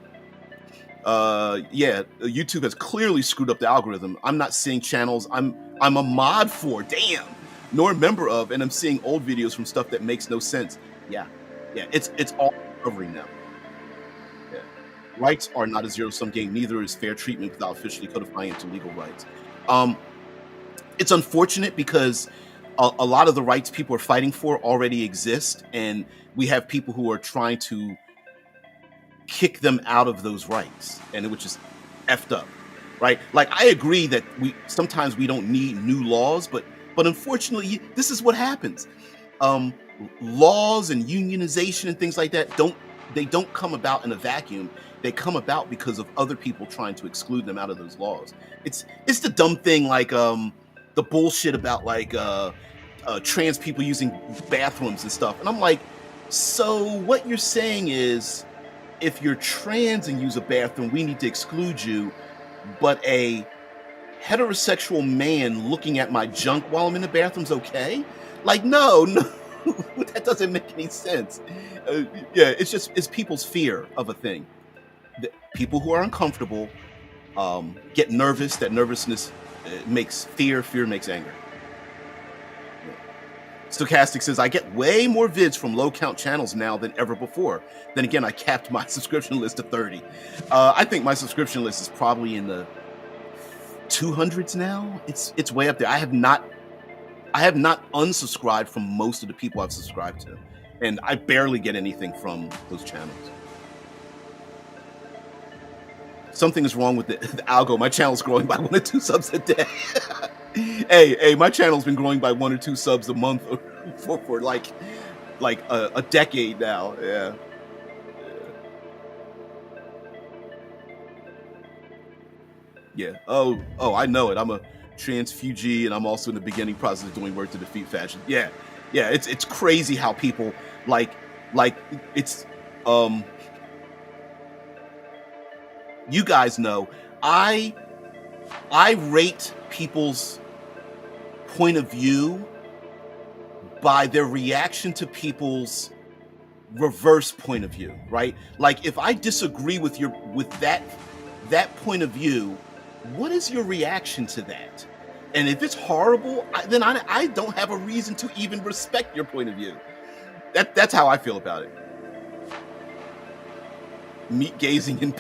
Yeah, YouTube has clearly screwed up the algorithm. I'm not seeing channels I'm a mod for, damn, nor a member of, and I'm seeing old videos from stuff that makes no sense. Yeah, it's all covering now. Yeah. Rights are not a zero-sum game. Neither is fair treatment without officially codifying into legal rights. It's unfortunate because a lot of the rights people are fighting for already exist, and we have people who are trying to kick them out of those rights, and which is effed up, right? Like, I agree that sometimes we don't need new laws, but unfortunately, this is what happens. Laws and unionization and things like that don't come about in a vacuum. They come about because of other people trying to exclude them out of those laws. It's the dumb thing, like the bullshit about, like, trans people using bathrooms and stuff, and I'm like, so what you're saying is, if you're trans and use a bathroom, we need to exclude you, but a heterosexual man looking at my junk while I'm in the bathroom's okay? Like, no, that doesn't make any sense. Yeah, it's people's fear of a thing. People who are uncomfortable get nervous. That nervousness makes fear makes anger. Stochastic says, I get way more vids from low count channels now than ever before. Then again, I capped my subscription list to 30. I think my subscription list is probably in the 200s now. It's way up there. I have not unsubscribed from most of the people I've subscribed to, and I barely get anything from those channels. Something is wrong with the algo. My channel's growing by 1 or 2 subs a day. Hey, my channel's been growing by 1 or 2 subs a month for like a decade now. Yeah. Yeah. Oh, I know it. I'm a transfugee, and I'm also in the beginning process of doing work to defeat fascism. Yeah. It's crazy how people like it's you guys know I rate people's point of view by their reaction to people's reverse point of view, right? Like, if I disagree with that point of view, what is your reaction to that? And if it's horrible, then I don't have a reason to even respect your point of view. That's how I feel about it. Meat gazing and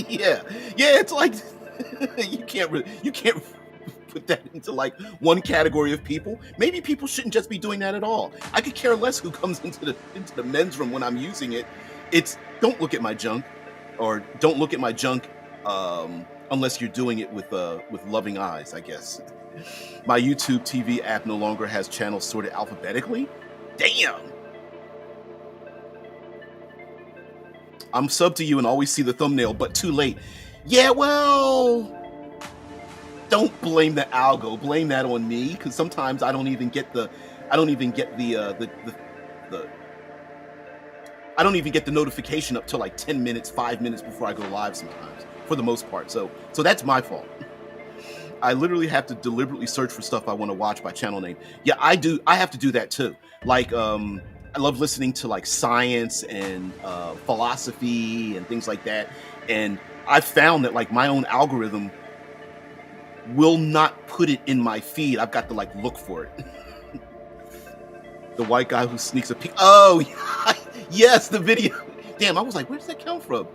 yeah, it's like you can't put that into like one category of people. Maybe people shouldn't just be doing that at all. I could care less who comes into the men's room when I'm using it. it's don't look at my junk, or don't look at my junk unless you're doing it with loving eyes, I guess. My YouTube TV app no longer has channels sorted alphabetically. Damn. I'm subbed to you and always see the thumbnail, but too late. Yeah, well, don't blame the algo. Blame that on me, because sometimes I don't even get the notification up till like 10 minutes, 5 minutes before I go live sometimes, for the most part. So that's my fault. I literally have to deliberately search for stuff I want to watch by channel name. Yeah, I do. I have to do that too. Like, I love listening to like science and philosophy and things like that. And I've found that like my own algorithm will not put it in my feed. I've got to like look for it. The white guy who sneaks a peek. Oh, yes, the video. Damn, I was like, where does that come from?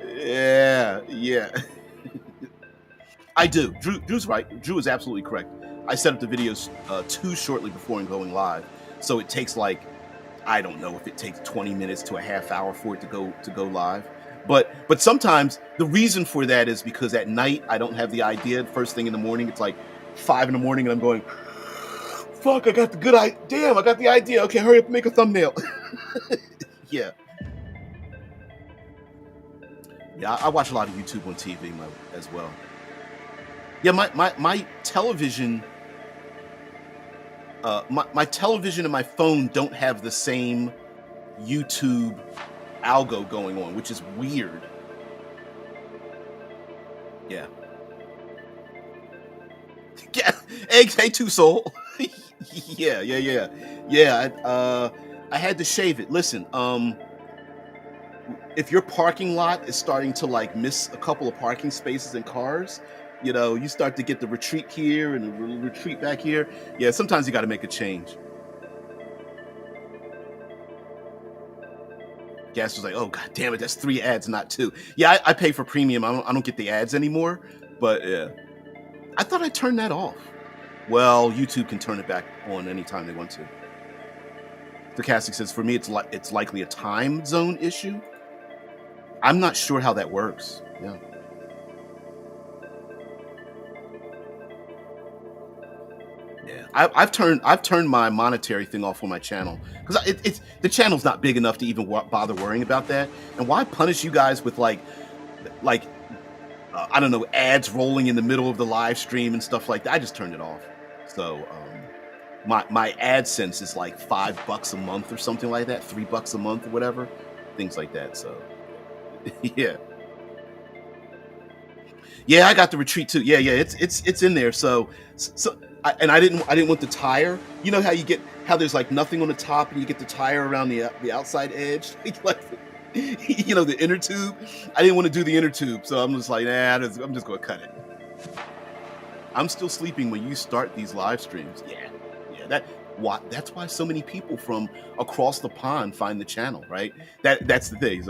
Yeah. I do. Drew's right. Drew is absolutely correct. I set up the videos too shortly before going live, so it takes like, I don't know if it takes 20 minutes to a half hour for it to go live. But sometimes the reason for that is because at night I don't have the idea. First thing in the morning, it's like 5 a.m. and I'm going, fuck, I got the good idea. Damn, I got the idea. Okay, hurry up and make a thumbnail. Yeah. Yeah, I watch a lot of YouTube on TV as well. Yeah, my television, my television and my phone don't have the same YouTube algo going on, which is weird. Yeah. Yeah. Hey, Two Soul. Yeah. I had to shave it. Listen, if your parking lot is starting to like miss a couple of parking spaces and cars, you know, you start to get the retreat here and the retreat back here. Yeah, sometimes you got to make a change. Gas was like, oh god damn it, that's 3 ads, not 2. Yeah, I pay for premium. I don't get the ads anymore. But yeah, I thought I turned that off. Well, YouTube can turn it back on anytime they want to. Stochastic says, for me, it's likely a time zone issue. I'm not sure how that works. Yeah. Yeah, I've turned my monetary thing off on my channel because it's the channel's not big enough to even bother worrying about that. And why punish you guys with like I don't know, ads rolling in the middle of the live stream and stuff like that? I just turned it off. So my AdSense is like $5 a month or something like that, $3 a month or whatever, things like that. So yeah. Yeah, I got the retreat too. Yeah, it's in there. So I didn't want the tire. You know how there's like nothing on the top and you get the tire around the outside edge, like you know, the inner tube. I didn't want to do the inner tube, so I'm just like, nah, I'm just going to cut it. I'm still sleeping when you start these live streams. Yeah, that's why so many people from across the pond find the channel, right? That's the thing.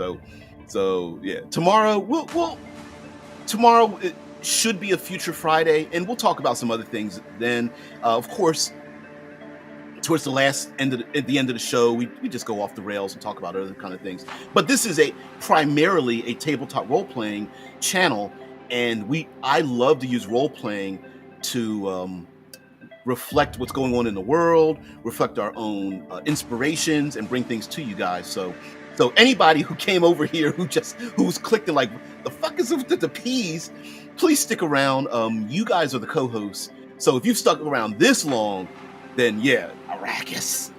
So yeah, tomorrow tomorrow it should be a future Friday, and we'll talk about some other things then. Of course, towards the end of the show, we just go off the rails and talk about other kind of things. But this is primarily a tabletop role-playing channel, and I love to use role-playing to reflect what's going on in the world, reflect our own inspirations, and bring things to you guys. So anybody who came over here who's clicking like, the fuck is with the P's, please stick around. You guys are the co-hosts. So if you've stuck around this long, then yeah, Arrakis.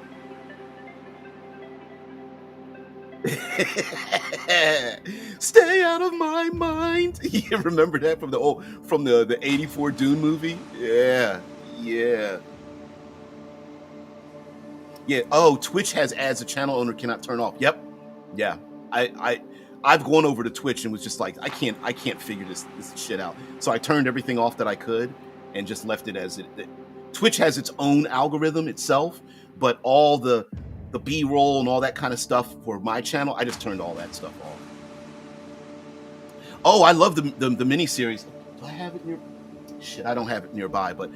Stay out of my mind. You remember that from the 84 Dune movie? Yeah. Oh, Twitch has ads a channel owner cannot turn off. Yep. Yeah. I've gone over to Twitch and was just like, I can't figure this shit out. So I turned everything off that I could and just left it as it. Twitch has its own algorithm itself, but all the B-roll and all that kind of stuff for my channel, I just turned all that stuff off. Oh, I love the miniseries. Do I have it near? Shit, I don't have it nearby, but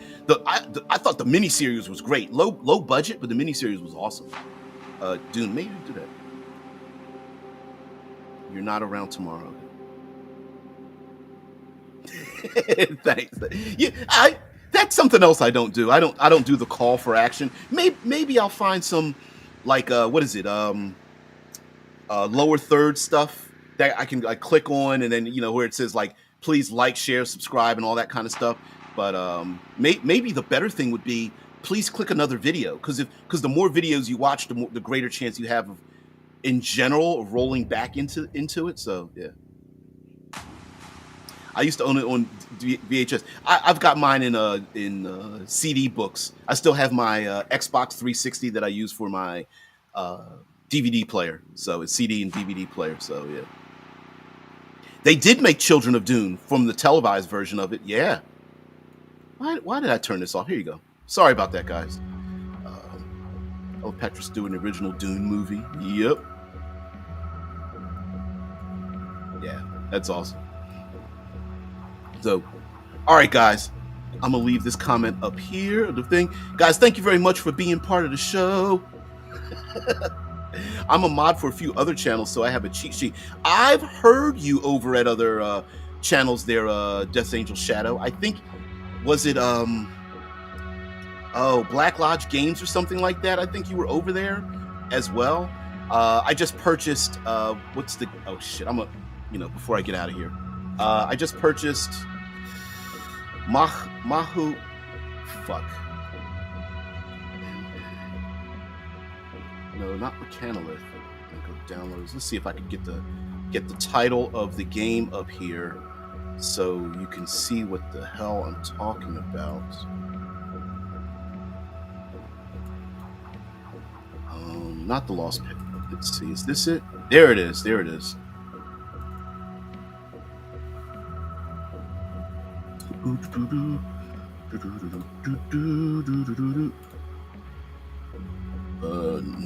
I thought the miniseries was great. Low budget, but the miniseries was awesome. Dune, maybe do that. You're not around tomorrow. Thanks. Yeah, that's something else I don't do. I don't do the call for action. Maybe I'll find some like what is it? Lower third stuff that I can like click on, and then where it says like please like, share, subscribe, and all that kind of stuff. But maybe the better thing would be please click another video, because the more videos you watch, the greater chance you have of, in general, of rolling back into it. So yeah. I used to own it on VHS. I've got mine in CD books. I still have my Xbox 360 that I use for my DVD player. So it's CD and DVD player. So yeah, they did make Children of Dune from the televised version of it. Yeah. Why did I turn this off? Here you go. Sorry about that, guys. Patrick's doing the original Dune movie. Yep. Yeah, that's awesome. So, all right, guys, I'm gonna leave this comment up here. The thing, guys, thank you very much for being part of the show. I'm a mod for a few other channels, so I have a cheat sheet. I've heard you over at other channels there, Death Angel Shadow. I think, was it Black Lodge Games or something like that? I think you were over there as well. I just purchased before I get out of here. I just purchased Mahu. Fuck. No, not Mechanolith. Go downloads. Let's see if I can get the title of the game up here, so you can see what the hell I'm talking about. Not the Lost Pit. Let's see. Is this it? There it is. There it is.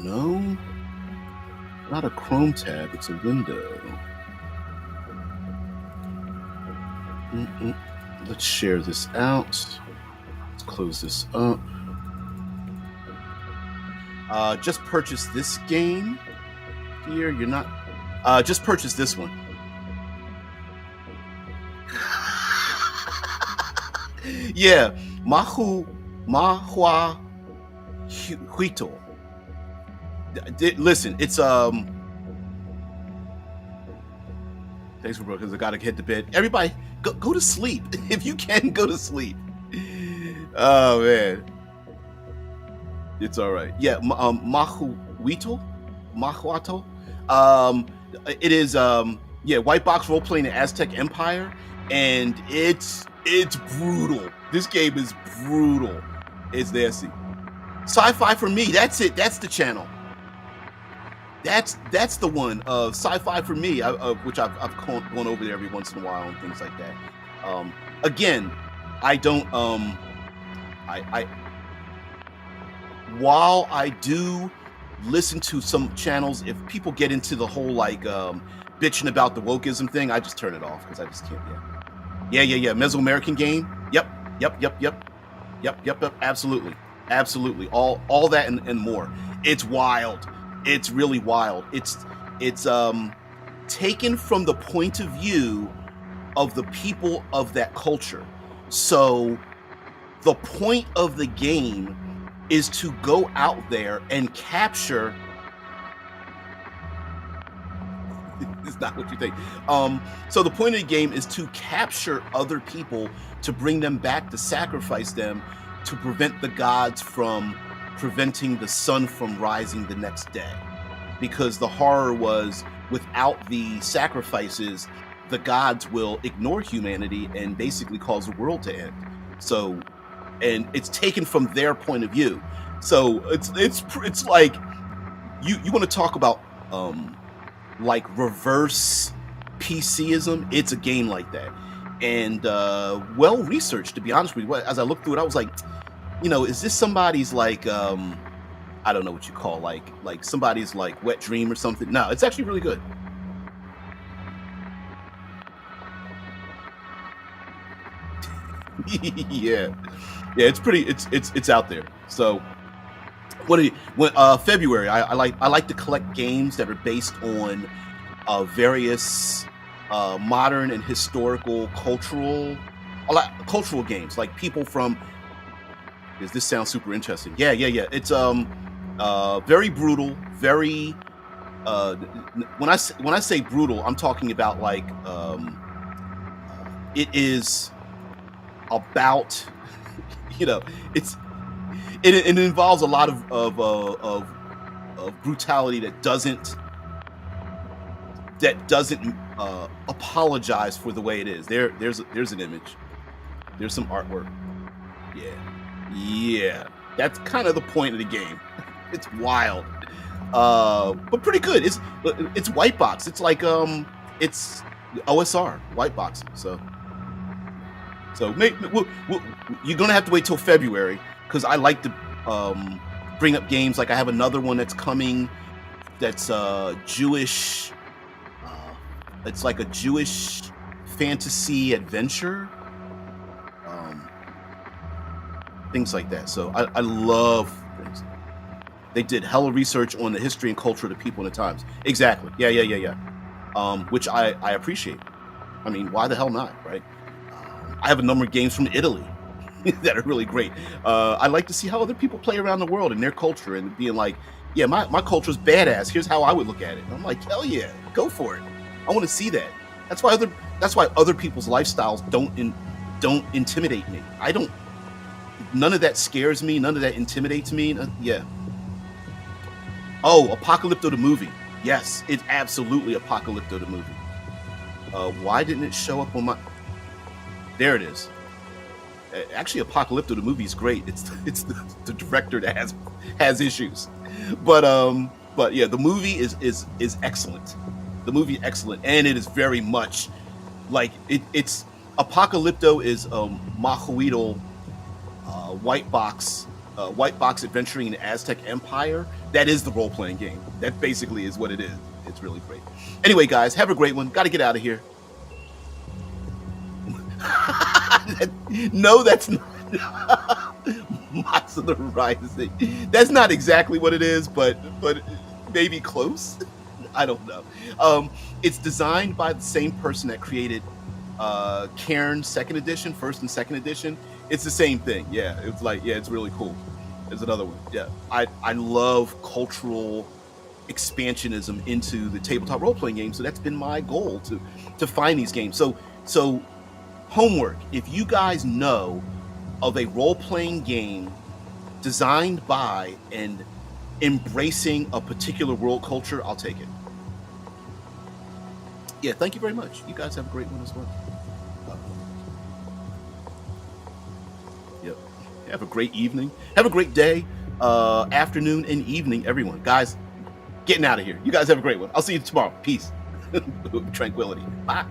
No, not a Chrome tab. It's a window. Let's share this out. Let's close this up. Just purchased this game here. You're not. Just purchased this one. Yeah, Mahua Huito. Listen, it's thanks for because I gotta get to bed. Everybody, go to sleep if you can. Go to sleep. Oh man, it's all right. Yeah, Mahuito. It is white box role playing the Aztec Empire, and it's brutal. This game is brutal. It's nasty. Sci-fi for me. That's it. That's the channel. That's the one. Sci-fi for me, which I've gone over there every once in a while and things like that. Again, I don't. While I do listen to some channels, if people get into the whole like bitching about the wokeism thing, I just turn it off because I just can't. Yeah. Mesoamerican game. Yep. Absolutely. All that and more. It's wild. It's really wild. It's taken from the point of view of the people of that culture. So the point of the game is to go out there and capture. It's not what you think. So the point of the game is to capture other people, to bring them back, to sacrifice them, to prevent the gods from preventing the sun from rising the next day. Because the horror was, without the sacrifices, the gods will ignore humanity and basically cause the world to end. So, and it's taken from their point of view. So it's like you want to talk about like reverse PCism. It's a game like that, and well researched, to be honest with you. As I looked through it, I was like, is this somebody's like I don't know what you call like somebody's like wet dream or something? No, it's actually really good. yeah, it's pretty. It's out there. So February, I like to collect games that are based on various modern and historical cultural games, like people from. This sounds super interesting. Yeah. It's very brutal, very. When I say brutal, I'm talking about like it is about it involves a lot of brutality that doesn't apologize for the way it is. There's an image. There's some artwork. Yeah. That's kind of the point of the game. It's wild, but pretty good. It's white box. It's like it's OSR white box. So you're gonna have to wait till February because I like to bring up games. Like I have another one that's coming. That's Jewish. It's like a Jewish fantasy adventure. Things like that. So I love things. They did hella research on the history and culture of the people and the times. Exactly. Yeah. Which I appreciate. I mean, why the hell not, right? I have a number of games from Italy that are really great. I like to see how other people play around the world and their culture and being like, yeah, my culture's badass. Here's how I would look at it. And I'm like, hell yeah, go for it. I want to see that. That's why other people's lifestyles don't intimidate me. None of that scares me. None of that intimidates me. Yeah. Oh, Apocalypto the movie. Yes, it's absolutely Apocalypto the movie. Why didn't it show up on my? There it is. Actually, Apocalypto the movie is great. It's the director that has issues, but yeah, the movie is excellent. The movie is excellent, and it is very much like it's Apocalypto is Mahuitl. White box adventuring in the Aztec Empire. That is the role-playing game. That basically is what it is. It's really great. Anyway, guys, have a great one. Got to get out of here. No, that's not. Monster Rising. That's not exactly what it is, but maybe close. I don't know. It's designed by the same person that created Cairn Second Edition, First and Second Edition. It's the same thing. Yeah, it's like, yeah, it's really cool. There's another one. Yeah, I love cultural expansionism into the tabletop role-playing game, so that's been my goal to find these games. So homework, if you guys know of a role-playing game designed by and embracing a particular world culture, I'll take it. Yeah, thank you very much. You guys have a great one as well. Yep. Have a great evening. Have a great day, afternoon, and evening, everyone. Guys, getting out of here. You guys have a great one. I'll see you tomorrow. Peace. Tranquility. Bye.